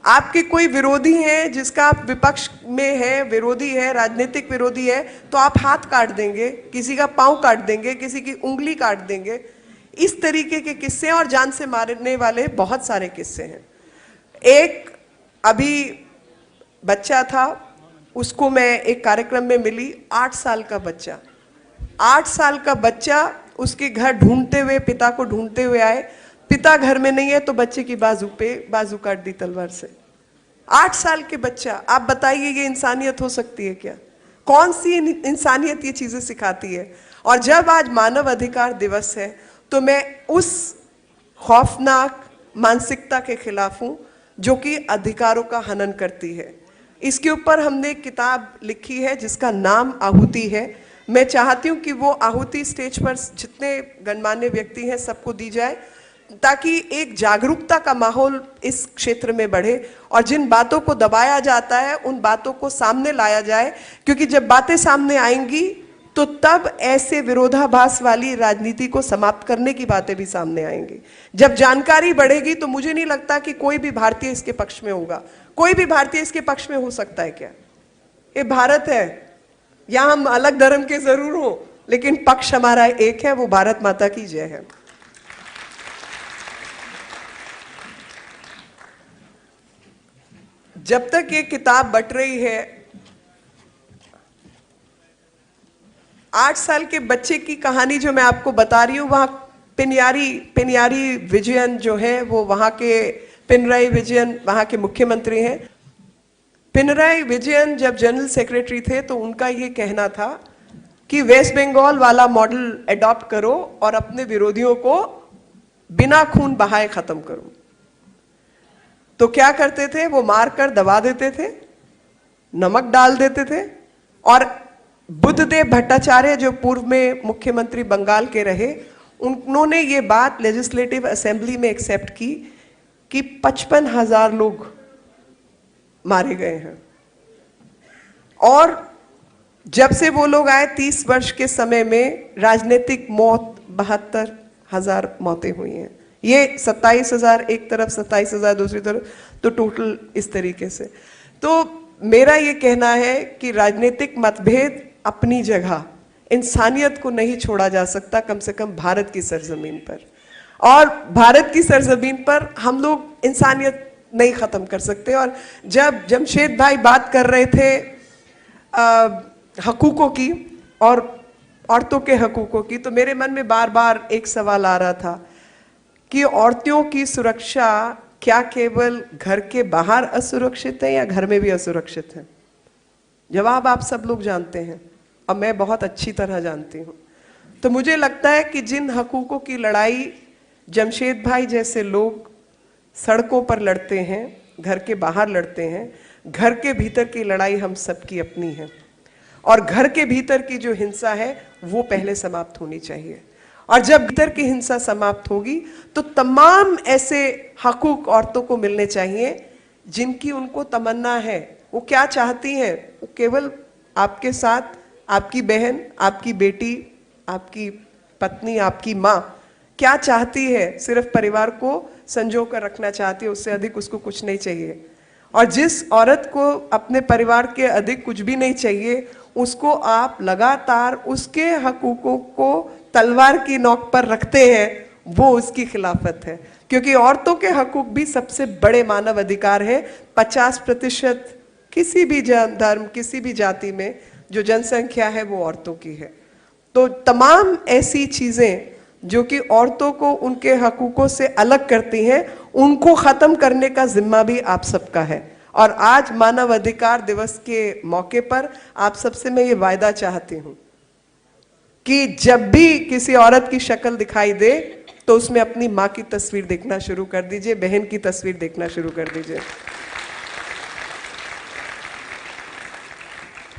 H: आपके कोई विरोधी है जिसका आप विपक्ष में है, विरोधी है, राजनीतिक विरोधी है, तो आप हाथ काट देंगे, किसी का पांव काट देंगे, किसी की उंगली काट देंगे। इस तरीके के किस्से और जान से मारने वाले बहुत सारे किस्से हैं। एक अभी बच्चा था, उसको मैं एक कार्यक्रम में मिली, 8 साल का बच्चा, 8 साल का बच्चा उसके घर ढूंढते हुए, पिता को ढूंढते हुए आए, पिता घर में नहीं है तो बच्चे की बाजू पे बाजू काट दी तलवार से। 8 साल के बच्चा, आप बताइए ये इंसानियत हो सकती है क्या? कौन सी इंसानियत ये चीजें सिखाती है? और जब आज मानव अधिकार दिवस है तो मैं उस खौफनाक मानसिकता के खिलाफ हूं जो कि अधिकारों का हनन करती है। इसके ऊपर हमने एक किताब लिखी है जिसका नाम आहुति है। मैं चाहती हूं कि वो आहुति स्टेज पर जितने गणमान्य व्यक्ति हैं सबको दी जाए, ताकि एक जागरूकता का माहौल इस क्षेत्र में बढ़े और जिन बातों को दबाया जाता है उन बातों को सामने लाया जाए, क्योंकि जब बातें सामने आएंगी तो तब ऐसे विरोधाभास वाली राजनीति को समाप्त करने की बातें भी सामने आएंगी। जब जानकारी बढ़ेगी तो मुझे नहीं लगता कि कोई भी भारतीय इसके पक्ष में होगा। कोई भी भारतीय इसके पक्ष में हो सकता है क्या? ये भारत है, यहां हम अलग धर्म के जरूर हो लेकिन पक्ष हमारा एक है, वो भारत माता की जय है। जब तक ये किताब बट रही है, 8 साल के बच्चे की कहानी जो मैं आपको बता रही हूं, वहां पिनियारी विजयन जो है वो वहां के पिनराई विजयन वहां के मुख्यमंत्री हैं। पिनराई विजयन जब जनरल सेक्रेटरी थे तो उनका ये कहना था कि वेस्ट बंगाल वाला मॉडल अडॉप्ट करो और अपने विरोधियों को बिना खून बहाए खत्म करो। तो क्या करते थे? वो मारकर दबा देते थे, नमक डाल देते थे। और बुद्धदेव भट्टाचार्य जो पूर्व में मुख्यमंत्री बंगाल के रहे, उन्होंने ये बात लेजिस्लेटिव असेंबली में एक्सेप्ट की कि 55,000 लोग मारे गए हैं। और जब से वो लोग आए 30 वर्ष के समय में राजनीतिक मौत 72,000 मौतें हुई हैं। ये 27,000 एक तरफ, 27,000 दूसरी तरफ, तो टोटल इस तरीके से। तो मेरा ये कहना है कि राजनीतिक मतभेद अपनी जगह, इंसानियत को नहीं छोड़ा जा सकता, कम से कम भारत की सरजमीन पर। और भारत की सरजमीन पर हम लोग इंसानियत नहीं खत्म कर सकते। और जब जमशेद भाई बात कर रहे थे हकूकों की और औरतों के हकूकों की, तो मेरे मन में बार बार एक सवाल आ रहा था कि औरतों की सुरक्षा क्या केवल घर के बाहर असुरक्षित है या घर में भी असुरक्षित है? जवाब आप सब लोग जानते हैं और मैं बहुत अच्छी तरह जानती हूँ। तो मुझे लगता है कि जिन हकूकों की लड़ाई जमशेद भाई जैसे लोग सड़कों पर लड़ते हैं, घर के बाहर लड़ते हैं, घर के भीतर की लड़ाई हम सबकी अपनी है। और घर के भीतर की जो हिंसा है वो पहले समाप्त होनी चाहिए। और जब भीतर की हिंसा समाप्त होगी तो तमाम ऐसे हकूक औरतों को मिलने चाहिए जिनकी उनको तमन्ना है। वो क्या चाहती हैं? वो केवल आपके साथ, आपकी बहन, आपकी बेटी, आपकी पत्नी, आपकी माँ क्या चाहती है? सिर्फ परिवार को संजो कर रखना चाहती है, उससे अधिक उसको कुछ नहीं चाहिए। और जिस औरत को अपने परिवार के अधिक कुछ भी नहीं चाहिए, उसको आप लगातार उसके हकूकों को तलवार की नोक पर रखते हैं, वो उसकी खिलाफत है। क्योंकि औरतों के हकूक भी सबसे बड़े मानव अधिकार है। 50% किसी भी धर्म, किसी भी जाति में जो जनसंख्या है वो औरतों की है। तो तमाम ऐसी चीजें जो कि औरतों को उनके हकूकों से अलग करती हैं, उनको खत्म करने का जिम्मा भी आप सबका है। और आज मानव अधिकार दिवस के मौके पर आप सबसे मैं ये वायदा चाहती हूं कि जब भी किसी औरत की शक्ल दिखाई दे तो उसमें अपनी माँ की तस्वीर देखना शुरू कर दीजिए, बहन की तस्वीर देखना शुरू कर दीजिए।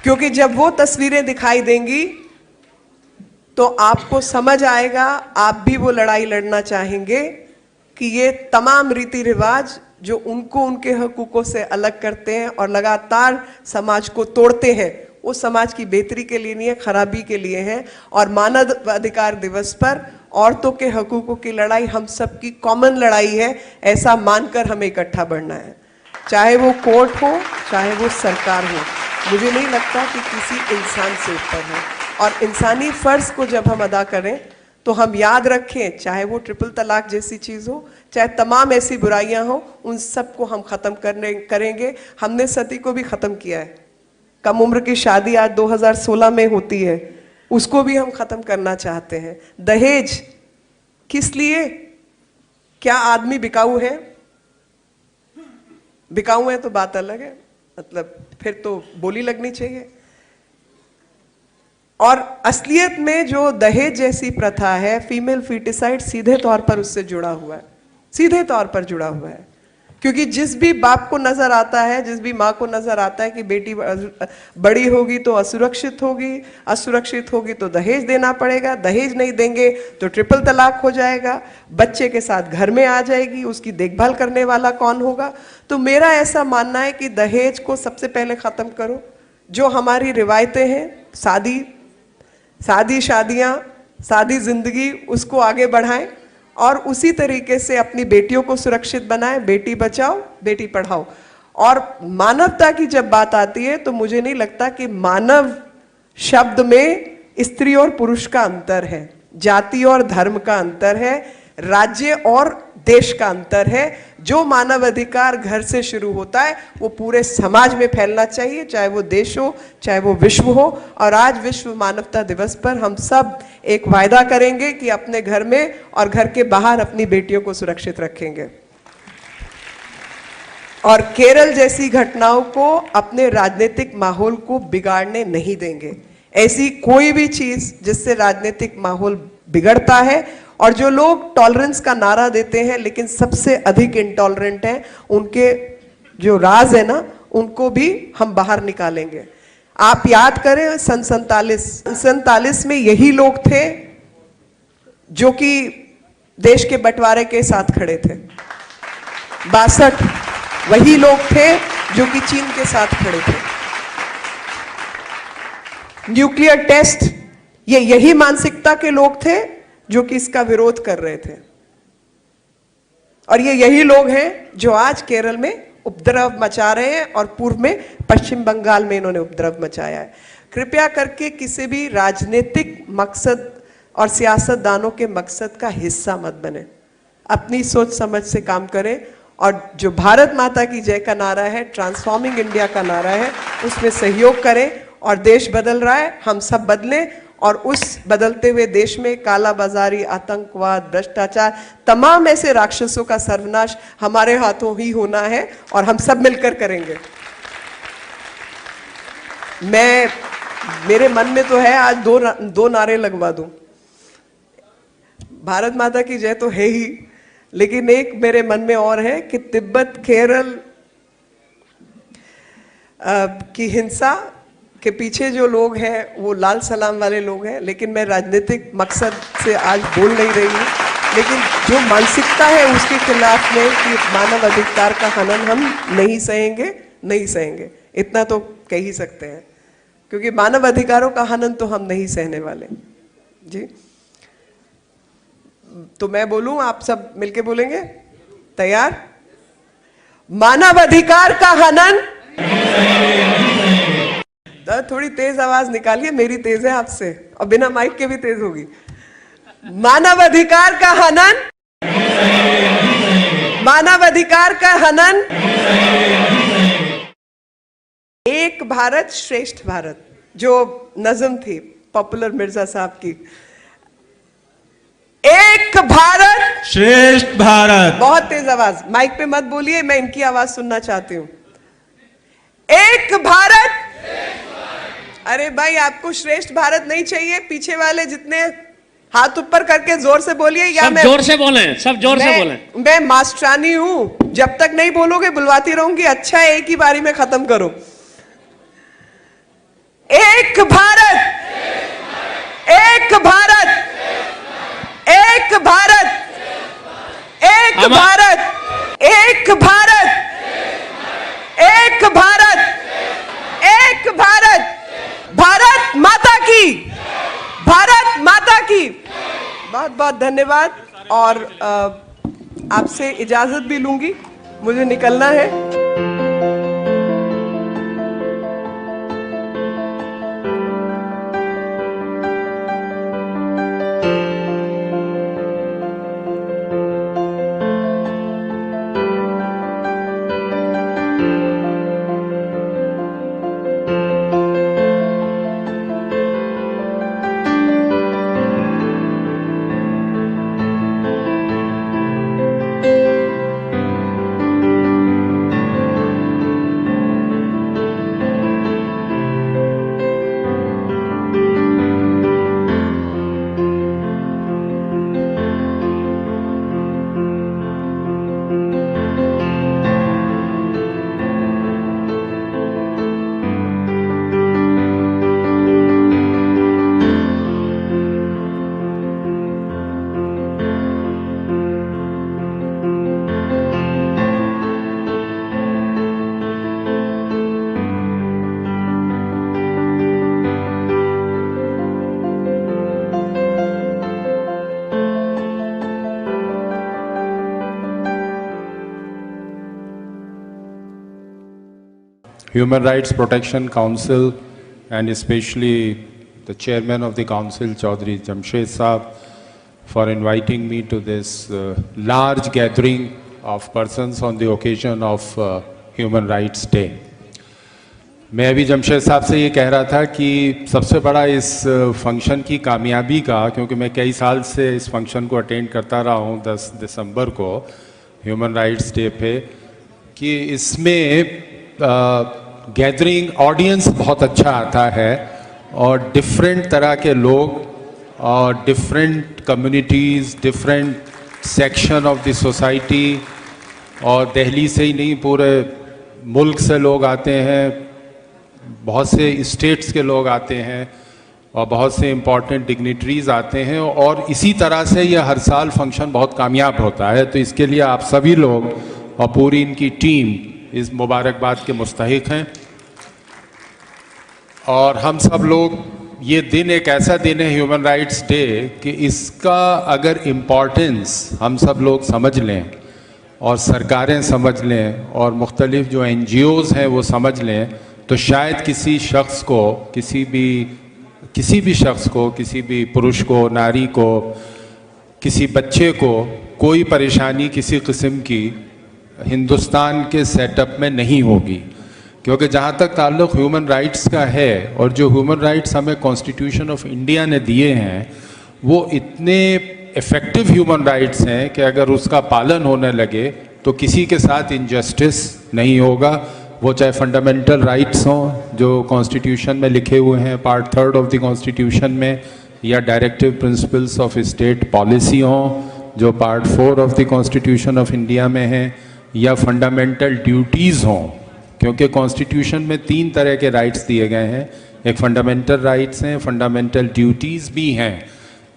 H: क्योंकि जब वो तस्वीरें दिखाई देंगी तो आपको समझ आएगा, आप भी वो लड़ाई लड़ना चाहेंगे कि ये तमाम रीति रिवाज जो उनको उनके हकूकों से अलग करते हैं और लगातार समाज को तोड़ते हैं, वो समाज की बेहतरी के लिए नहीं है, खराबी के लिए है। और मानव अधिकार दिवस पर औरतों के हकूकों की लड़ाई हम सबकी कॉमन लड़ाई है, ऐसा मानकर हमें इकट्ठा बढ़ना है। चाहे वो कोर्ट हो, चाहे वो सरकार हो, मुझे नहीं लगता कि किसी इंसान से ऊपर है। और इंसानी फर्ज को जब हम अदा करें तो हम याद रखें, चाहे वो ट्रिपल तलाक जैसी चीज हो, चाहे तमाम ऐसी बुराइयां हो, उन सबको हम खत्म करेंगे। हमने सती को भी खत्म किया है। कम उम्र की शादी आज 2016 में होती है, उसको भी हम खत्म करना चाहते हैं। दहेज किस लिए? क्या आदमी बिकाऊ है? बिकाऊ है तो बात अलग है, मतलब फिर तो बोली लगनी चाहिए। और असलियत में जो दहेज जैसी प्रथा है, फीमेल फीटिसाइड सीधे तौर पर उससे जुड़ा हुआ है, सीधे तौर पर जुड़ा हुआ है। क्योंकि जिस भी बाप को नजर आता है, जिस भी माँ को नजर आता है कि बेटी बड़ी होगी तो असुरक्षित होगी, असुरक्षित होगी तो दहेज देना पड़ेगा, दहेज नहीं देंगे तो ट्रिपल तलाक हो जाएगा, बच्चे के साथ घर में आ जाएगी, उसकी देखभाल करने वाला कौन होगा। तो मेरा ऐसा मानना है कि दहेज को सबसे पहले खत्म करो। जो हमारी रिवायतें हैं, शादियां, शादी जिंदगी, उसको आगे बढ़ाएं और उसी तरीके से अपनी बेटियों को सुरक्षित बनाएं। बेटी बचाओ, बेटी पढ़ाओ। और मानवता की जब बात आती है तो मुझे नहीं लगता कि मानव शब्द में स्त्री और पुरुष का अंतर है, जाति और धर्म का अंतर है, राज्य और देश का अंतर है। जो मानव अधिकार घर से शुरू होता है वो पूरे समाज में फैलना चाहिए, चाहे वो देश हो, चाहे वो विश्व हो। और आज विश्व मानवता दिवस पर हम सब एक वायदा करेंगे कि अपने घर में और घर के बाहर अपनी बेटियों को सुरक्षित रखेंगे और केरल जैसी घटनाओं को अपने राजनीतिक माहौल को बिगाड़ने नहीं देंगे। ऐसी कोई भी चीज जिससे राजनीतिक माहौल बिगड़ता है, और जो लोग टॉलरेंस का नारा देते हैं लेकिन सबसे अधिक इंटॉलरेंट हैं, उनके जो राज है ना, उनको भी हम बाहर निकालेंगे। आप याद करें सन 47 में यही लोग थे जो कि देश के बंटवारे के साथ खड़े थे। 62 वही लोग थे जो कि चीन के साथ खड़े थे। न्यूक्लियर टेस्ट, ये यही मानसिकता के लोग थे जो कि इसका विरोध कर रहे थे। और ये यही लोग हैं जो आज केरल में उपद्रव मचा रहे हैं और पूर्व में पश्चिम बंगाल में इन्होंने उपद्रव मचाया है। कृपया करके किसी भी राजनीतिक मकसद और सियासतदानों के मकसद का हिस्सा मत बने। अपनी सोच समझ से काम करें और जो भारत माता की जय का नारा है, ट्रांसफॉर्मिंग इंडिया का नारा है, उसमें सहयोग करें। और देश बदल रहा है, हम सब बदलें और उस बदलते हुए देश में काला बाजारी, आतंकवाद, भ्रष्टाचार, तमाम ऐसे राक्षसों का सर्वनाश हमारे हाथों ही होना है और हम सब मिलकर करेंगे। मेरे मन में तो है आज दो नारे लगवा दूं। भारत माता की जय तो है ही, लेकिन एक मेरे मन में और है कि तिब्बत केरल की हिंसा के पीछे जो लोग हैं वो लाल सलाम वाले लोग हैं। लेकिन मैं राजनीतिक मकसद से आज बोल नहीं रही हूँ, लेकिन जो मानसिकता है उसके खिलाफ में कि मानव अधिकार का हनन हम नहीं सहेंगे, इतना तो कह ही सकते हैं, क्योंकि मानव अधिकारों का हनन तो हम नहीं सहने वाले जी। तो मैं बोलूं, आप सब मिलके बोलेंगे? तैयार? मानव अधिकार का हनन। थोड़ी तेज आवाज निकालिए, मेरी तेज है आपसे और बिना माइक के भी तेज होगी। मानव अधिकार का हनन, मानव अधिकार का हनन। एक भारत श्रेष्ठ भारत, जो नज्म थी पॉपुलर मिर्जा साहब की, एक भारत
I: श्रेष्ठ भारत।
H: बहुत तेज आवाज, माइक पे मत बोलिए, मैं इनकी आवाज सुनना चाहती हूं। एक भारत। अरे भाई, आपको श्रेष्ठ भारत नहीं चाहिए? पीछे वाले जितने हाथ ऊपर करके जोर से बोलिए, या
B: सब जोर से बोलें, सब जोर से बोलें।
H: मैं मास्टरानी हूं, जब तक नहीं बोलोगे बुलवाती रहूंगी। अच्छा है, एक ही बारी में खत्म करो। एक भारत, एक भारत, एक भारत, एक भारत, एक भारत, एक भारत, एक भारत। भारत माता की, भारत माता की। बहुत बहुत धन्यवाद। और आपसे इजाजत भी लूंगी, मुझे निकलना है।
I: Human Rights Protection Council and especially the chairman of the council, Chaudhry Jamshed Saab, for inviting me to this large gathering of persons on the occasion of Human Rights Day. मैं अभी जमशेद साहब से ये कह रहा था कि सबसे बड़ा इस फंक्शन की कामयाबी का, क्योंकि मैं कई साल से इस फंक्शन को अटेंड करता रहा हूँ 10 दिसंबर को ह्यूमन राइट्स डे पे, कि इसमें गैदरिंग ऑडियंस बहुत अच्छा आता है और डिफरेंट तरह के लोग और different communities, different section of the society, और दिल्ली से ही नहीं पूरे मुल्क से लोग आते हैं, बहुत से स्टेट्स के लोग आते हैं और बहुत से इम्पॉर्टेंट डिग्निटरीज आते हैं, और इसी तरह से ये हर साल फंक्शन बहुत कामयाब होता है। तो इसके लिए आप सभी लोग और पूरी इनकी टीम इस मुबारकबाद के मुस्तहिक हैं। और हम सब लोग, ये दिन एक ऐसा दिन है ह्यूमन राइट्स डे कि इसका अगर इम्पॉर्टेंस हम सब लोग समझ लें और सरकारें समझ लें और मुख्तलिफ जो NGOs हैं वो समझ लें, तो शायद किसी शख्स को, किसी भी शख्स को, किसी भी पुरुष को, नारी को, किसी बच्चे को कोई परेशानी किसी किस्म की हिंदुस्तान के सेटअप में नहीं होगी। क्योंकि जहाँ तक ताल्लुक़ ह्यूमन राइट्स का है, और जो ह्यूमन राइट्स हमें कॉन्स्टिट्यूशन ऑफ इंडिया ने दिए हैं वो इतने इफ़ेक्टिव ह्यूमन राइट्स हैं कि अगर उसका पालन होने लगे तो किसी के साथ इनजस्टिस नहीं होगा, वो चाहे फंडामेंटल राइट्स हों जो कॉन्स्टिट्यूशन में लिखे हुए हैं पार्ट 3 ऑफ द कॉन्स्टिट्यूशन में, या directive principles of state policy हों जो part 4 of the constitution of India में हैं, या फंडामेंटल ड्यूटीज़ हों, क्योंकि कॉन्स्टिट्यूशन में 3 तरह के राइट्स दिए गए हैं। एक फंडामेंटल राइट्स हैं, फंडामेंटल ड्यूटीज़ भी हैं।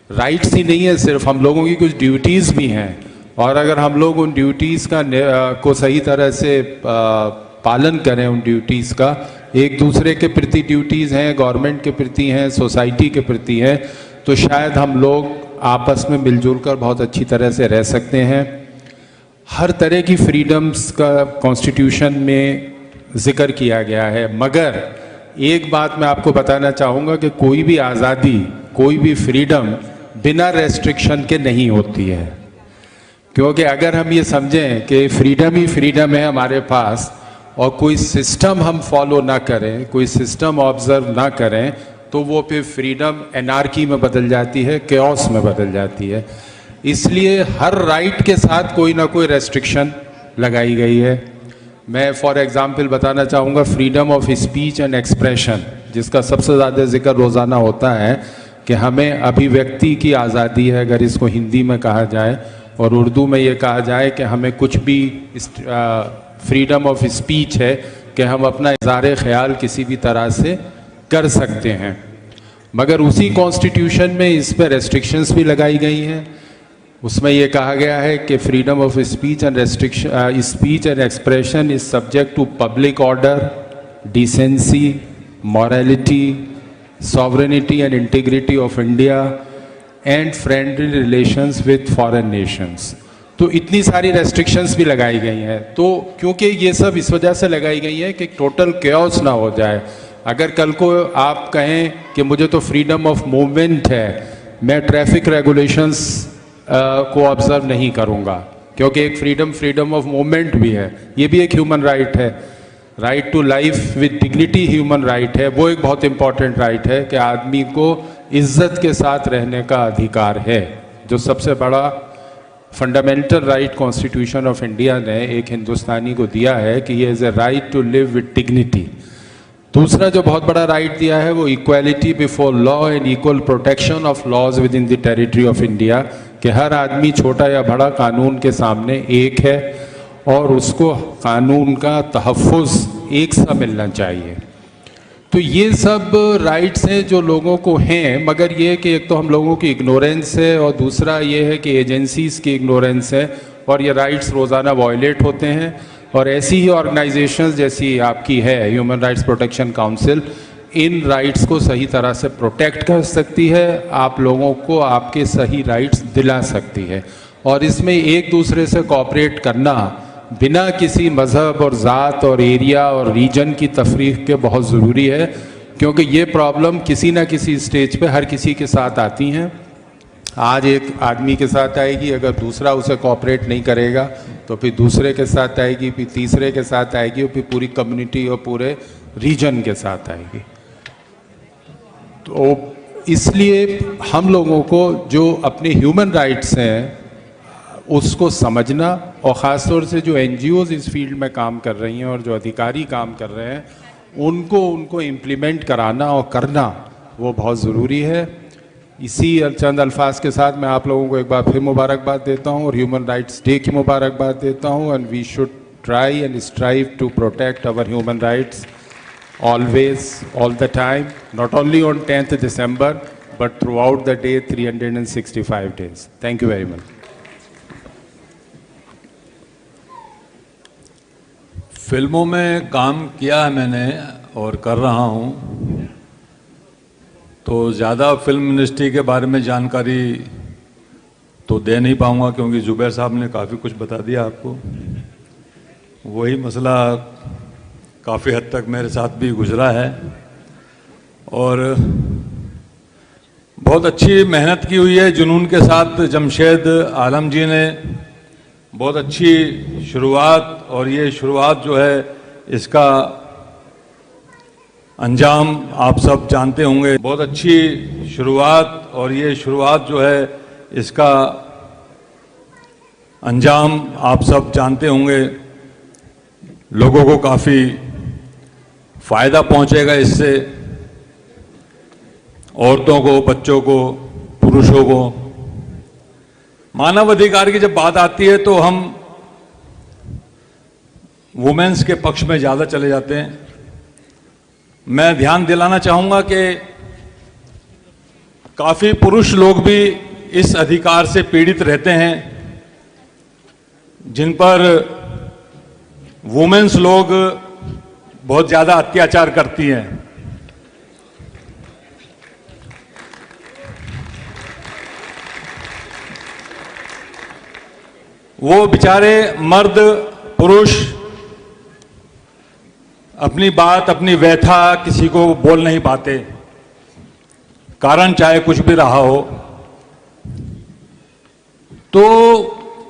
I: राइट्स ही नहीं है सिर्फ, हम लोगों की कुछ ड्यूटीज़ भी हैं, और अगर हम लोग उन ड्यूटीज़ को सही तरह से पालन करें, उन ड्यूटीज़ का, एक दूसरे के प्रति ड्यूटीज़ हैं, गवर्नमेंट के प्रति हैं, सोसाइटी के प्रति हैं, तो शायद हम लोग आपस में मिलजुल कर बहुत अच्छी तरह से रह सकते हैं। हर तरह की फ्रीडम्स का कॉन्स्टिट्यूशन में जिक्र किया गया है, मगर एक बात मैं आपको बताना चाहूँगा कि कोई भी आज़ादी, कोई भी फ्रीडम बिना रेस्ट्रिक्शन के नहीं होती है। क्योंकि अगर हम ये समझें कि फ्रीडम ही फ्रीडम है हमारे पास और कोई सिस्टम हम फॉलो ना करें, कोई सिस्टम ऑब्जर्व ना करें, तो वो फिर फ्रीडम एनार्की में बदल जाती है, केओस में बदल जाती है। इसलिए हर राइट के साथ कोई ना कोई रेस्ट्रिक्शन लगाई गई है। मैं फॉर एग्जांपल बताना चाहूँगा freedom of speech and expression, जिसका सबसे ज़्यादा जिक्र रोज़ाना होता है कि हमें अभिव्यक्ति की आज़ादी है, अगर इसको हिंदी में कहा जाए, और उर्दू में ये कहा जाए कि हमें कुछ भी फ्रीडम ऑफ स्पीच है कि हम अपना इज़हार ख्याल किसी भी तरह से कर सकते हैं। मगर उसी कॉन्स्टिट्यूशन में इस पर रेस्ट्रिक्शंस भी लगाई गई हैं। उसमें ये कहा गया है कि freedom of speech and expression is subject to public order, decency, morality, sovereignty and integrity of India and friendly relations with foreign nations. तो इतनी सारी रेस्ट्रिक्शंस भी लगाई गई हैं। तो क्योंकि ये सब इस वजह से लगाई गई हैं कि टोटल केओस ना हो जाए। अगर कल को आप कहें कि मुझे तो फ्रीडम ऑफ मूवमेंट है, मैं ट्रैफिक रेगुलेशंस को ऑब्जर्व नहीं करूँगा, क्योंकि एक फ्रीडम ऑफ मूवमेंट भी है, ये भी एक ह्यूमन राइट है। Right to life with dignity human right है, वो एक बहुत इंपॉर्टेंट राइट है कि आदमी को इज्जत के साथ रहने का अधिकार है, जो सबसे बड़ा fundamental right constitution of India ने एक हिंदुस्तानी को दिया है कि ये is a right to live with dignity. दूसरा जो बहुत बड़ा राइट दिया है वो equality before law and equal protection of laws within the territory of India, कि हर आदमी छोटा या बड़ा कानून के सामने एक है और उसको कानून का तहफ़्फ़ुज़ एक सा मिलना चाहिए। तो ये सब राइट्स हैं जो लोगों को हैं, मगर ये कि एक तो हम लोगों की इग्नोरेंस है और दूसरा ये है कि एजेंसीज़ की इग्नोरेंस है, और ये राइट्स रोज़ाना वायलेट होते हैं। और ऐसी ही ऑर्गेनाइजेशंस जैसी आपकी है ह्यूमन राइट्स प्रोटेक्शन काउंसिल, इन राइट्स को सही तरह से प्रोटेक्ट कर सकती है, आप लोगों को आपके सही राइट्स दिला सकती है। और इसमें एक दूसरे से कोऑपरेट करना बिना किसी मज़हब और ज़ात और एरिया और रीजन की तफरीक के बहुत ज़रूरी है, क्योंकि ये प्रॉब्लम किसी ना किसी स्टेज पे हर किसी के साथ आती हैं। आज एक आदमी के साथ आएगी, अगर दूसरा उसे कोऑपरेट नहीं करेगा तो फिर दूसरे के साथ आएगी, फिर तीसरे के साथ आएगी और फिर पूरी कम्युनिटी और पूरे रीजन के साथ आएगी। तो इसलिए हम लोगों को जो अपने ह्यूमन राइट्स हैं उसको समझना, और ख़ास तौर से जो NGOs इस फील्ड में काम कर रही हैं और जो अधिकारी काम कर रहे हैं उनको इम्प्लीमेंट कराना और करना वो बहुत ज़रूरी है। इसी चंद अल्फाज के साथ मैं आप लोगों को एक बार फिर मुबारकबाद देता हूँ और ह्यूमन राइट्स डे की मुबारकबाद देता हूँ। And we should try and strive to protect our human rights always, all the time, not only on 10th December, but throughout the day, 365 days. Thank you very much.
J: फिल्मों में काम किया है मैंने और कर रहा हूँ, तो ज़्यादा फिल्म इंडस्ट्री के बारे में जानकारी तो दे नहीं पाऊँगा, क्योंकि जुबैर साहब ने काफ़ी कुछ बता दिया आपको। वही मसला काफ़ी हद तक मेरे साथ भी गुजरा है और बहुत अच्छी मेहनत की हुई है जुनून के साथ। जमशेद आलम जी ने बहुत अच्छी शुरुआत, और ये शुरुआत जो है इसका अंजाम आप सब जानते होंगे। बहुत अच्छी शुरुआत, और ये शुरुआत जो है इसका अंजाम आप सब जानते होंगे। लोगों को काफ़ी फ़ायदा पहुंचेगा इससे, औरतों को, बच्चों को, पुरुषों को। मानव अधिकार की जब बात आती है तो हम वुमेन्स के पक्ष में ज़्यादा चले जाते हैं। मैं ध्यान दिलाना चाहूँगा कि काफ़ी पुरुष लोग भी इस अधिकार से पीड़ित रहते हैं, जिन पर वुमेन्स लोग बहुत ज़्यादा अत्याचार करती हैं। वो बेचारे मर्द, पुरुष अपनी बात, अपनी व्यथा किसी को बोल नहीं पाते, कारण चाहे कुछ भी रहा हो। तो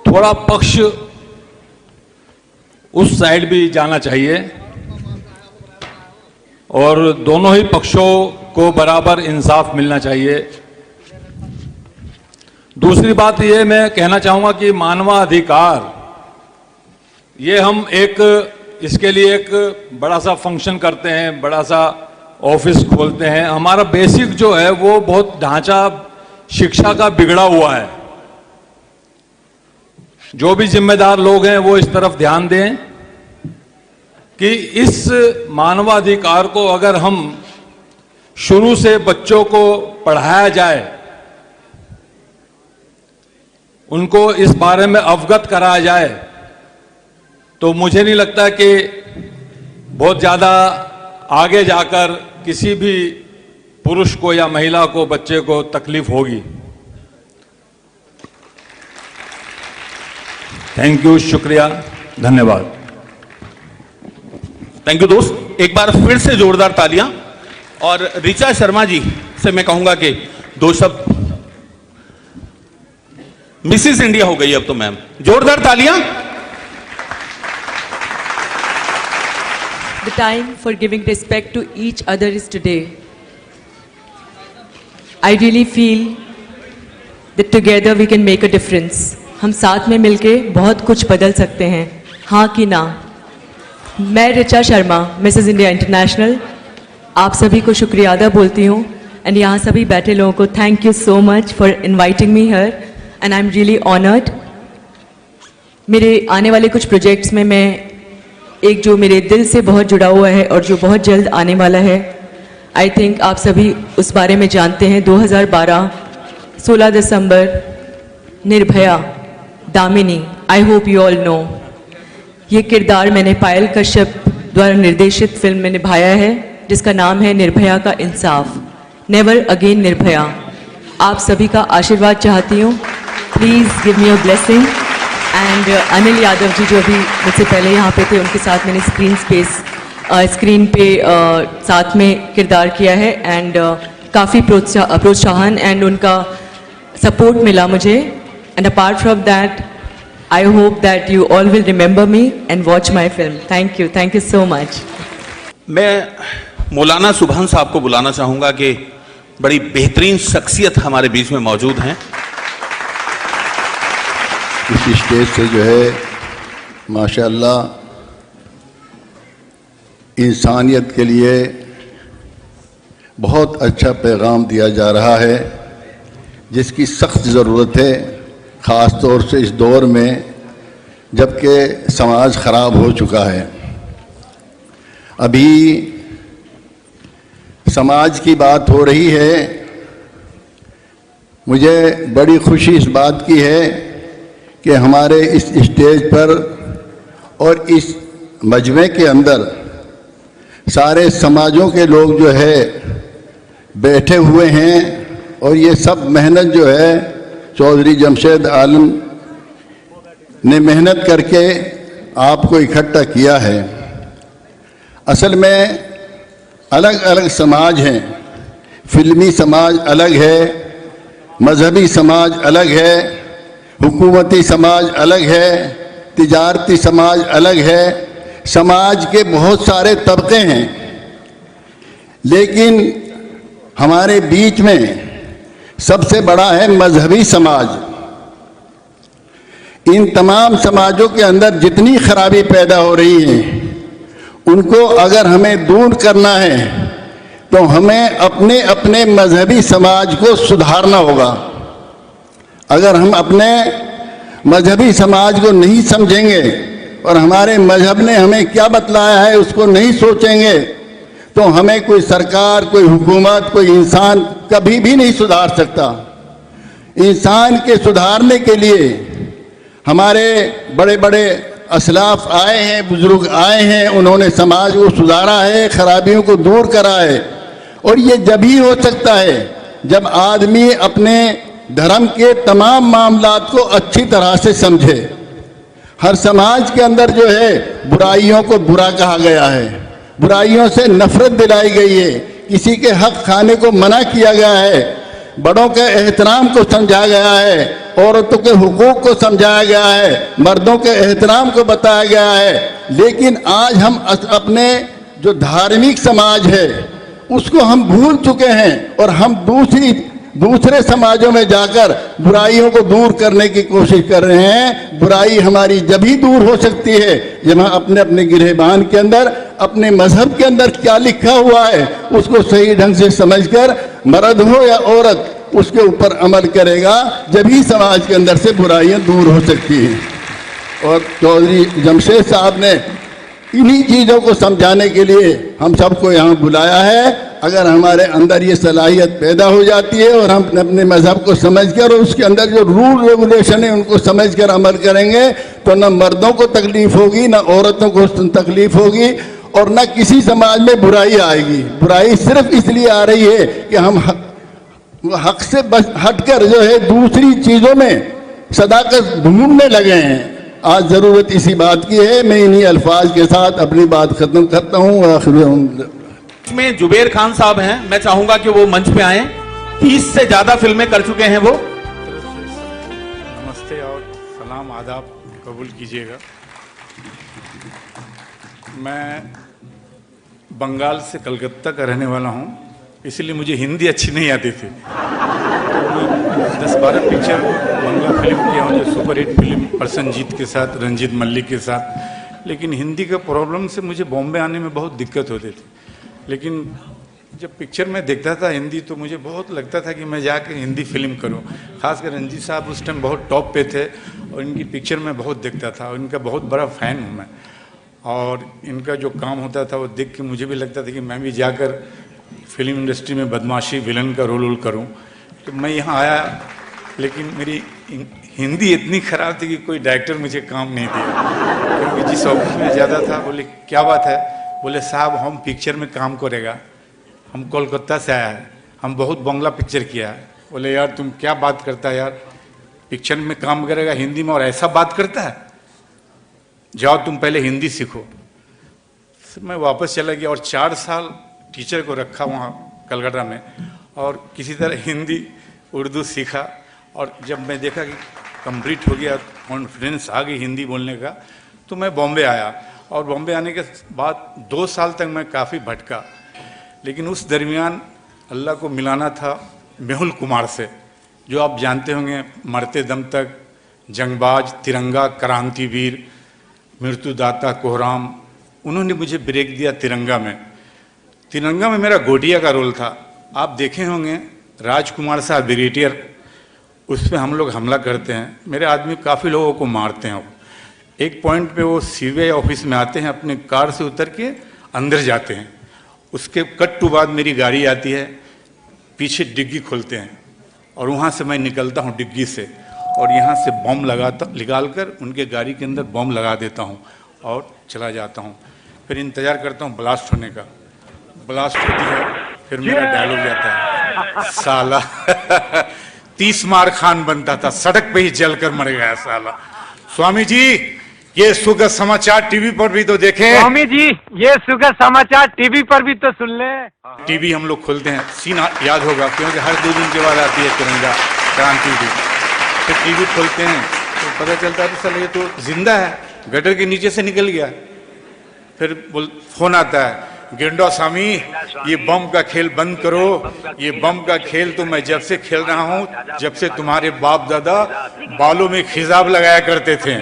J: थोड़ा पक्ष उस साइड भी जाना चाहिए और दोनों ही पक्षों को बराबर इंसाफ मिलना चाहिए। दूसरी बात ये मैं कहना चाहूँगा कि मानवाधिकार, ये हम इसके लिए एक बड़ा सा फंक्शन करते हैं, बड़ा सा ऑफिस खोलते हैं। हमारा बेसिक जो है वो बहुत ढांचा शिक्षा का बिगड़ा हुआ है। जो भी जिम्मेदार लोग हैं वो इस तरफ ध्यान दें कि इस मानवाधिकार को अगर हम शुरू से बच्चों को पढ़ाया जाए, उनको इस बारे में अवगत कराया जाए, तो मुझे नहीं लगता कि बहुत ज़्यादा आगे जाकर किसी भी पुरुष को या महिला को, बच्चे को तकलीफ होगी। थैंक यू, शुक्रिया, धन्यवाद।
A: थैंक यू दोस्त, एक बार फिर से जोरदार तालियां। और ऋचा शर्मा जी से मैं कहूंगा कि दो शब्द। मिसिस इंडिया हो गई अब तो मैम, जोरदार तालियां।
K: The time for giving respect to each other is today. I really feel that together we can make a difference. हम साथ में मिलके बहुत कुछ बदल सकते हैं, हाँ कि ना। मैं Richa Sharma, Mrs India international, आप सभी को शुक्रिया अदा बोलती हूँ, एंड यहाँ सभी बैठे लोगों को thank you so much for inviting me here, and I am really honoured. मेरे आने वाले कुछ प्रोजेक्ट्स में मैं एक जो मेरे दिल से बहुत जुड़ा हुआ है और जो बहुत जल्द आने वाला है, आई थिंक आप सभी उस बारे में जानते हैं। 2012 16 दिसंबर, Nirbhaya, Damini, I hope you all know. ये किरदार मैंने पायल कश्यप द्वारा निर्देशित फिल्म में निभाया है, जिसका नाम है निर्भया का इंसाफ, नेवर अगेन निर्भया। आप सभी का आशीर्वाद चाहती हूँ, please give me your blessing. And Anil Yadav ji जो अभी मुझसे पहले यहाँ पे थे, उनके साथ मैंने स्क्रीन पे साथ में किरदार किया है एंड काफ़ी प्रोत्साहन एंड उनका सपोर्ट मिला मुझे. And apart from that I hope that you all will remember me and watch my film. Thank you so much.
A: मैं मौलाना सुभान साहब को बुलाना चाहूंगा कि बड़ी बेहतरीन शख्सियत हमारे बीच में मौजूद हैं.
L: इस स्टेज से जो है माशाअल्लाह इंसानियत के लिए बहुत अच्छा पैगाम दिया जा रहा है, जिसकी सख्त ज़रूरत है, ख़ास तौर से इस दौर में जबकि समाज ख़राब हो चुका है. अभी समाज की बात हो रही है. मुझे बड़ी खुशी इस बात की है कि हमारे इस स्टेज पर और इस मजमे के अंदर सारे समाजों के लोग जो है बैठे हुए हैं और ये सब मेहनत जो है चौधरी जमशेद आलम ने मेहनत करके आपको इकट्ठा किया है. असल में अलग अलग समाज हैं. फिल्मी समाज अलग है, मजहबी समाज अलग है, हुकूमती समाज अलग है, तिजारती समाज अलग है. समाज के बहुत सारे तबके हैं, लेकिन हमारे बीच में सबसे बड़ा है मजहबी समाज. इन तमाम समाजों के अंदर जितनी खराबी पैदा हो रही है, उनको अगर हमें दूर करना है तो हमें अपने अपने मजहबी समाज को सुधारना होगा. अगर हम अपने मजहबी समाज को नहीं समझेंगे और हमारे मजहब ने हमें क्या बतलाया है उसको नहीं सोचेंगे, तो हमें कोई सरकार, कोई हुकूमत, कोई इंसान कभी भी नहीं सुधार सकता. इंसान के सुधारने के लिए हमारे बड़े बड़े असलाफ आए हैं, बुजुर्ग आए हैं, उन्होंने समाज को सुधारा है, खराबियों को दूर करा है. और ये जब ही हो सकता है जब आदमी अपने धर्म के तमाम मामलात को अच्छी तरह से समझे. हर समाज के अंदर जो है बुराइयों को बुरा कहा गया है, बुराइयों से नफरत दिलाई गई है, किसी के हक खाने को मना किया गया है, बड़ों के एहतराम को समझा गया है, औरतों के हुकूक को समझाया गया है, मर्दों के एहतराम को बताया गया है. लेकिन आज हम अपने जो धार्मिक समाज है उसको हम भूल चुके हैं और हम दूसरे समाजों में जाकर बुराइयों को दूर करने की कोशिश कर रहे हैं. बुराई हमारी जब ही दूर हो सकती है जब हम अपने अपने गिरहबान के अंदर, अपने मजहब के अंदर क्या लिखा हुआ है उसको सही ढंग से समझकर, मर्द हो या औरत, उसके ऊपर अमल करेगा, जब ही समाज के अंदर से बुराइयां दूर हो सकती हैं. और चौधरी जमशेद साहब ने इन्हीं चीज़ों को समझाने के लिए हम सबको यहाँ बुलाया है. अगर हमारे अंदर ये सलाहियत पैदा हो जाती है और हम अपने मजहब को समझकर और उसके अंदर जो रूल रेगुलेशन है उनको समझकर अमल करेंगे तो न मर्दों को तकलीफ होगी, न औरतों को तकलीफ होगी और न किसी समाज में बुराई आएगी. बुराई सिर्फ इसलिए आ रही है कि हम हक से हटकर जो है दूसरी चीज़ों में सदाकत ढूंढने लगे हैं. आज ज़रूरत इसी बात की है. मैं इन्हीं अल्फाज के साथ अपनी बात ख़त्म करता हूँ.
A: में जुबेर खान साहब हैं, मैं चाहूंगा कि वो मंच पे आएं. 30 से ज्यादा फिल्में कर चुके हैं वो.
M: नमस्ते और सलाम आदाब कबूल कीजिएगा. मैं बंगाल से कलकत्ता का रहने वाला हूँ, इसलिए मुझे हिंदी अच्छी नहीं आती थी. 10-12 पिक्चर बंगला फिल्म किया हूँ, जो सुपरहिट फिल्म प्रसन्नजीत के साथ, रंजीत मल्लिक के साथ. लेकिन हिंदी का प्रॉब्लम से मुझे बॉम्बे आने में बहुत दिक्कत होती थी. लेकिन जब पिक्चर में देखता था हिंदी तो मुझे बहुत लगता था कि मैं जाकर हिंदी फिल्म करूं. खासकर रंजीत साहब उस टाइम बहुत टॉप पे थे और इनकी पिक्चर मैं बहुत देखता था और इनका बहुत बड़ा फ़ैन हूं मैं. और इनका जो काम होता था वो देख के मुझे भी लगता था कि मैं भी जाकर फिल्म इंडस्ट्री में बदमाशी, विलन का रोल करूँ. तो मैं यहाँ आया, लेकिन मेरी हिंदी इतनी ख़राब थी कि कोई डायरेक्टर मुझे काम नहीं दिया. क्योंकि जिस ऑफिस में ज़्यादा था, बोले क्या बात है, बोले साहब हम पिक्चर में काम करेगा, हम कोलकाता से आया है, हम बहुत बंगला पिक्चर किया है. बोले यार तुम क्या बात करता है यार, पिक्चर में काम करेगा हिंदी में और ऐसा बात करता है, जाओ तुम पहले हिंदी सीखो। फिर मैं वापस चला गया और 4 साल टीचर को रखा वहाँ कलकत्ता में और किसी तरह हिंदी उर्दू सीखा। और जब मैं देखा कि कंप्लीट हो गया, कॉन्फिडेंस आ गई हिंदी बोलने का, तो मैं बॉम्बे आया। और बॉम्बे आने के बाद 2 साल तक मैं काफ़ी भटका, लेकिन उस दरमियान अल्लाह को मिलाना था मेहुल कुमार से, जो आप जानते होंगे मरते दम तक, जंगबाज, तिरंगा, क्रांतिवीर, मृत्युदाता, कोहराम। उन्होंने मुझे ब्रेक दिया तिरंगा में। तिरंगा में मेरा गोटिया का रोल था। आप देखे होंगे राजकुमार साहब ब्रिगेडियर, उस पर हम लोग हमला करते हैं, मेरे आदमी काफ़ी लोगों को मारते हैं। एक पॉइंट पे वो सीबीआई ऑफिस में आते हैं, अपने कार से उतर के अंदर जाते हैं। उसके कट टू बाद मेरी गाड़ी आती है, पीछे डिग्गी खोलते हैं और वहाँ से मैं निकलता हूँ डिग्गी से और यहाँ से बम निकाल कर उनके गाड़ी के अंदर बम लगा देता हूँ और चला जाता हूँ। फिर इंतज़ार करता हूँ ब्लास्ट होने का। ब्लास्ट होती है, फिर मेरा डायलॉग जाता है, साला 30 मार खान बनता था, सड़क पे ही जलकर मर गया साला। स्वामी जी ये सुगर समाचार टीवी पर भी तो देखें।
N: स्वामी जी ये सुगर समाचार टीवी पर भी तो सुन ले।
M: टीवी हम लोग खोलते हैं, सीन याद होगा क्योंकि हर 2 दिन के बाद आती है तिरंगा क्रांति भी। फिर टीवी खोलते हैं तो पता चलता है सर ये तो जिंदा है, गटर के नीचे से निकल गया। फिर फोन आता है, गेंडा स्वामी ये बम का खेल बंद करो, ये बम का खेल तो मैं जब से खेल रहा हूँ जब से तुम्हारे बाप दादा बालों में खिजाब लगाया करते थे,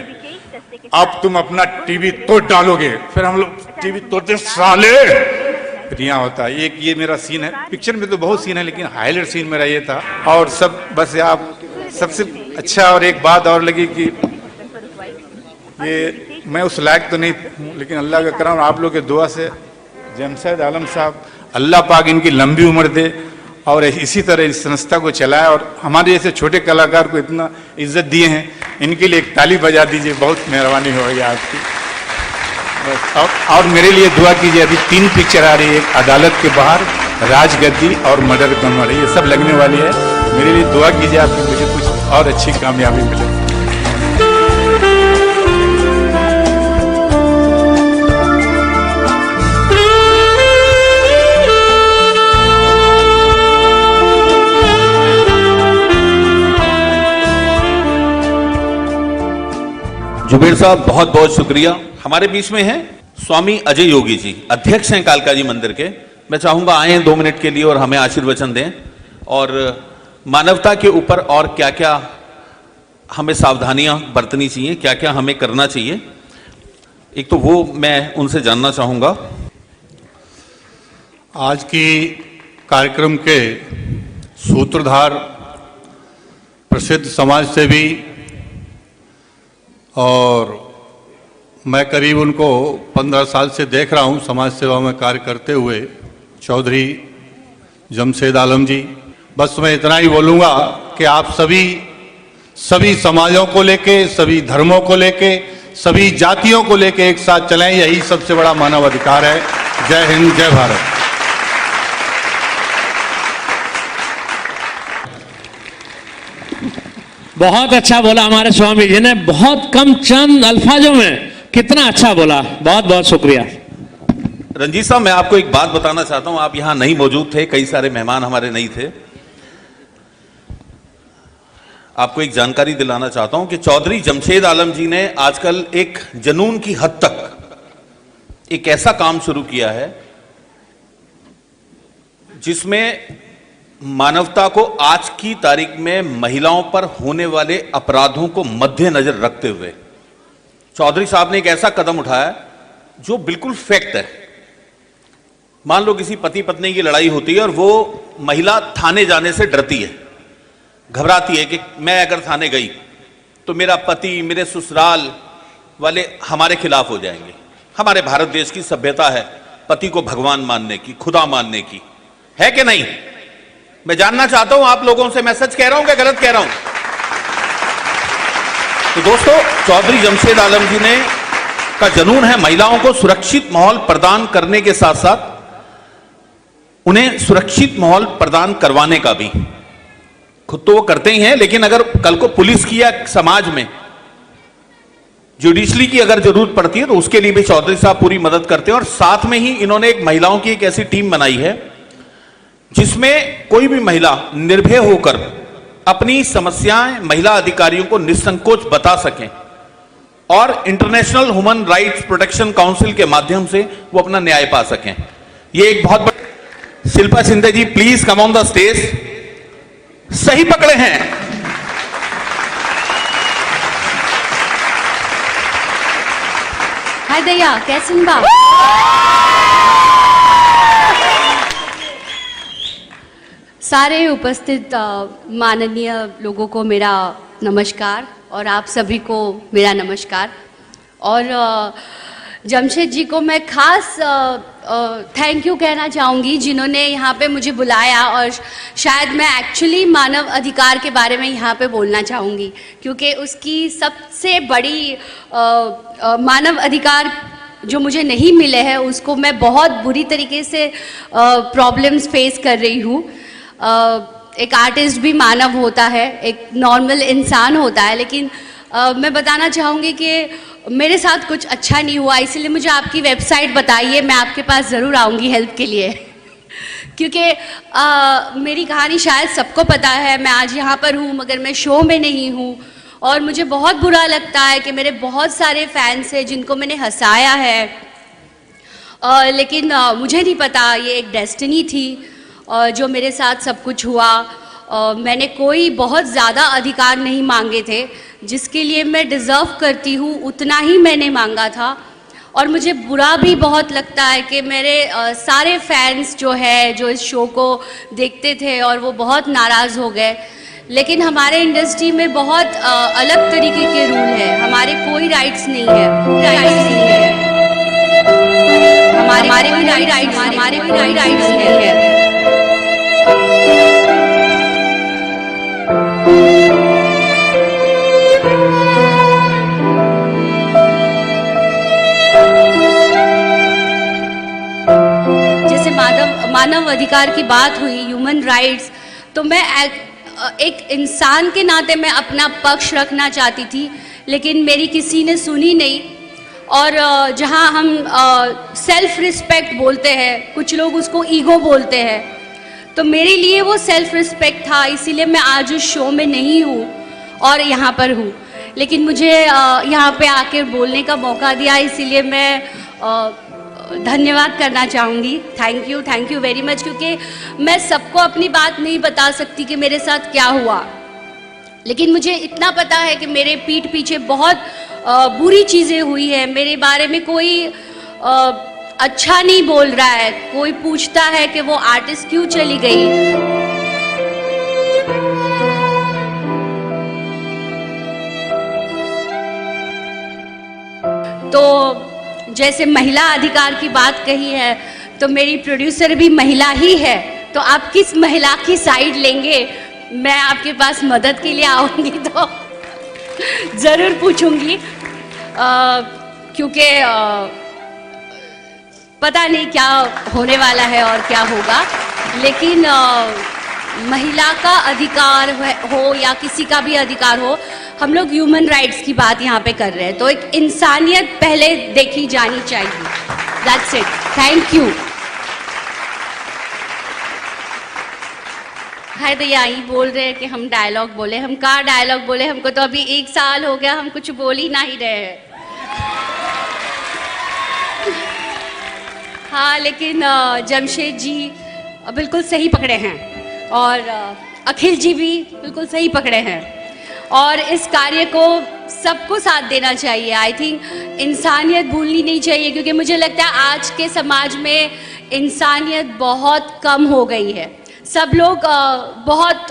M: अब तुम अपना टीवी तोड़ डालोगे। फिर हम लोग टीवी तोड़ते साले। फिर यहाँ होता है एक, ये मेरा सीन है। पिक्चर में तो बहुत सीन है लेकिन हाईलाइट सीन मेरा ये था। और सब बस आप सबसे अच्छा, और एक बात और लगी कि ये मैं उस लायक तो नहीं हूँ लेकिन अल्लाह का करम, आप लोग के दुआ से जमशेद आलम साहब, अल्लाह पाक इनकी लंबी उम्र दे और इसी तरह इस संस्था को चलाए और हमारे जैसे छोटे कलाकार को इतना इज्जत दिए हैं, इनके लिए एक ताली बजा दीजिए, बहुत मेहरबानी होगी आपकी। और मेरे लिए दुआ कीजिए, अभी 3 पिक्चर आ रही है, एक अदालत के बाहर, राजगद्दी और मर्डर कमर, ये सब लगने वाली है। मेरे लिए दुआ कीजिए आपकी, मुझे कुछ और अच्छी कामयाबी मिले।
A: जुबेर साहब बहुत बहुत शुक्रिया। हमारे बीच में हैं स्वामी अजय योगी जी, अध्यक्ष हैं कालका जी मंदिर के। मैं चाहूंगा आए 2 मिनट के लिए और हमें आशीर्वचन दें और मानवता के ऊपर और क्या क्या हमें सावधानियां बरतनी चाहिए, क्या क्या हमें करना चाहिए, एक तो वो मैं उनसे जानना चाहूंगा।
O: आज की कार्यक्रम के सूत्रधार प्रसिद्ध समाज सेवी और मैं करीब उनको 15 साल से देख रहा हूं समाज सेवा में कार्य करते हुए, चौधरी जमशेद आलम जी। बस मैं इतना ही बोलूँगा कि आप सभी समाजों को लेके, सभी धर्मों को लेके, सभी जातियों को लेके एक साथ चलें, यही सबसे बड़ा मानव अधिकार है। जय हिंद, जय भारत।
B: बहुत अच्छा बोला हमारे स्वामी जी ने, बहुत कम चंद अल्फाजों में कितना अच्छा बोला, बहुत बहुत शुक्रिया।
A: रंजीत साहब मैं आपको एक बात बताना चाहता हूं, आप यहां नहीं मौजूद थे, कई सारे मेहमान हमारे नहीं थे। आपको एक जानकारी दिलाना चाहता हूं कि चौधरी जमशेद आलम जी ने आजकल एक जुनून की हद तक एक ऐसा काम शुरू किया है जिसमें मानवता को आज की तारीख में महिलाओं पर होने वाले अपराधों को मद्देनजर रखते हुए चौधरी साहब ने एक ऐसा कदम उठाया जो बिल्कुल फैक्ट है। मान लो किसी पति पत्नी की लड़ाई होती है और वो महिला थाने जाने से डरती है, घबराती है कि मैं अगर थाने गई तो मेरा पति, मेरे ससुराल वाले हमारे खिलाफ हो जाएंगे। हमारे भारत देश की सभ्यता है पति को भगवान मानने की, खुदा मानने की, है कि नहीं? मैं जानना चाहता हूं आप लोगों से, मैं सच कह रहा हूं कि गलत कह रहा हूं? तो दोस्तों, चौधरी जमशेद आलम जी ने का जुनून है महिलाओं को सुरक्षित माहौल प्रदान करने के साथ साथ उन्हें सुरक्षित माहौल प्रदान करवाने का भी। खुद तो वो करते ही हैं, लेकिन अगर कल को पुलिस की या समाज में जुडिशरी की अगर जरूरत पड़ती है तो उसके लिए भी चौधरी साहब पूरी मदद करते हैं। और साथ में ही इन्होंने एक महिलाओं की एक ऐसी टीम बनाई है जिसमें कोई भी महिला निर्भय होकर अपनी समस्याएं महिला अधिकारियों को निसंकोच बता सकें और international human rights protection council के माध्यम से वो अपना न्याय पा सकें। ये एक बहुत बड़ा। Shilpa Shinde ji please come on the stage. सही पकड़े हैं।
P: हाय दया, कैसे बा? सारे उपस्थित माननीय लोगों को मेरा नमस्कार और आप सभी को मेरा नमस्कार। और जमशेद जी को मैं खास थैंक यू कहना चाहूँगी जिन्होंने यहाँ पे मुझे बुलाया। और शायद मैं एक्चुअली मानव अधिकार के बारे में यहाँ पे बोलना चाहूँगी क्योंकि उसकी सबसे बड़ी मानव अधिकार जो मुझे नहीं मिले हैं उसको मैं बहुत बुरी तरीके से प्रॉब्लम्स फेस कर रही हूँ। एक आर्टिस्ट भी मानव होता है, एक नॉर्मल इंसान होता है, लेकिन मैं बताना चाहूँगी कि मेरे साथ कुछ अच्छा नहीं हुआ, इसलिए मुझे आपकी वेबसाइट बताइए, मैं आपके पास ज़रूर आऊँगी हेल्प के लिए क्योंकि मेरी कहानी शायद सबको पता है। मैं आज यहाँ पर हूँ मगर मैं शो में नहीं हूँ और मुझे बहुत बुरा लगता है कि मेरे बहुत सारे फैंस हैं जिनको मैंने हंसाया है, लेकिन मुझे नहीं पता ये एक डेस्टिनी थी जो मेरे साथ सब कुछ हुआ। मैंने कोई बहुत ज़्यादा अधिकार नहीं मांगे थे, जिसके लिए मैं डिज़र्व करती हूँ उतना ही मैंने मांगा था। और मुझे बुरा भी बहुत लगता है कि मेरे सारे फैंस जो है जो इस शो को देखते थे और वो बहुत नाराज़ हो गए। लेकिन हमारे इंडस्ट्री में बहुत अलग तरीके के रूल है, हमारे कोई राइट्स नहीं है, हमारे भी राइट्स नहीं है। जैसे मानव अधिकार की बात हुई, ह्यूमन राइट्स, तो मैं एक इंसान के नाते मैं अपना पक्ष रखना चाहती थी, लेकिन मेरी किसी ने सुनी नहीं। और जहां हम सेल्फ रिस्पेक्ट बोलते हैं, कुछ लोग उसको ईगो बोलते हैं, तो मेरे लिए वो सेल्फ रिस्पेक्ट था, इसीलिए मैं आज उस शो में नहीं हूँ और यहाँ पर हूँ। लेकिन मुझे यहाँ पे आकर बोलने का मौका दिया, इसीलिए मैं धन्यवाद करना चाहूँगी। थैंक यू वेरी मच, क्योंकि मैं सबको अपनी बात नहीं बता सकती कि मेरे साथ क्या हुआ, लेकिन मुझे इतना पता है कि मेरे पीठ पीछे बहुत बुरी चीज़ें हुई है। मेरे बारे में कोई अच्छा नहीं बोल रहा है, कोई पूछता है कि वो आर्टिस्ट क्यों चली गई। तो जैसे महिला अधिकार की बात कही है, तो मेरी प्रोड्यूसर भी महिला ही है, तो आप किस महिला की साइड लेंगे? मैं आपके पास मदद के लिए आऊँगी तो ज़रूर पूछूंगी, क्योंकि पता नहीं क्या होने वाला है और क्या होगा। लेकिन महिला का अधिकार हो या किसी का भी अधिकार हो, हम लोग ह्यूमन राइट्स की बात यहाँ पे कर रहे हैं, तो एक इंसानियत पहले देखी जानी चाहिए। That's it, thank you. Hi Daya, ये बोल रहे हैं कि हम डायलॉग बोले, हम कहाँ डायलॉग बोले, हमको तो अभी 1 साल हो गया, हम कुछ बोल ही नहीं रहे हैं। हाँ, लेकिन जमशेद जी बिल्कुल सही पकड़े हैं और अखिल जी भी बिल्कुल सही पकड़े हैं, और इस कार्य को सबको साथ देना चाहिए। आई थिंक इंसानियत भूलनी नहीं चाहिए, क्योंकि मुझे लगता है आज के समाज में इंसानियत बहुत कम हो गई है। सब लोग बहुत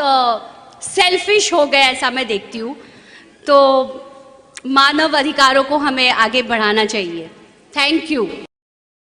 P: सेल्फिश हो गए, ऐसा मैं देखती हूँ। तो मानव अधिकारों को हमें आगे बढ़ाना चाहिए। Thank you.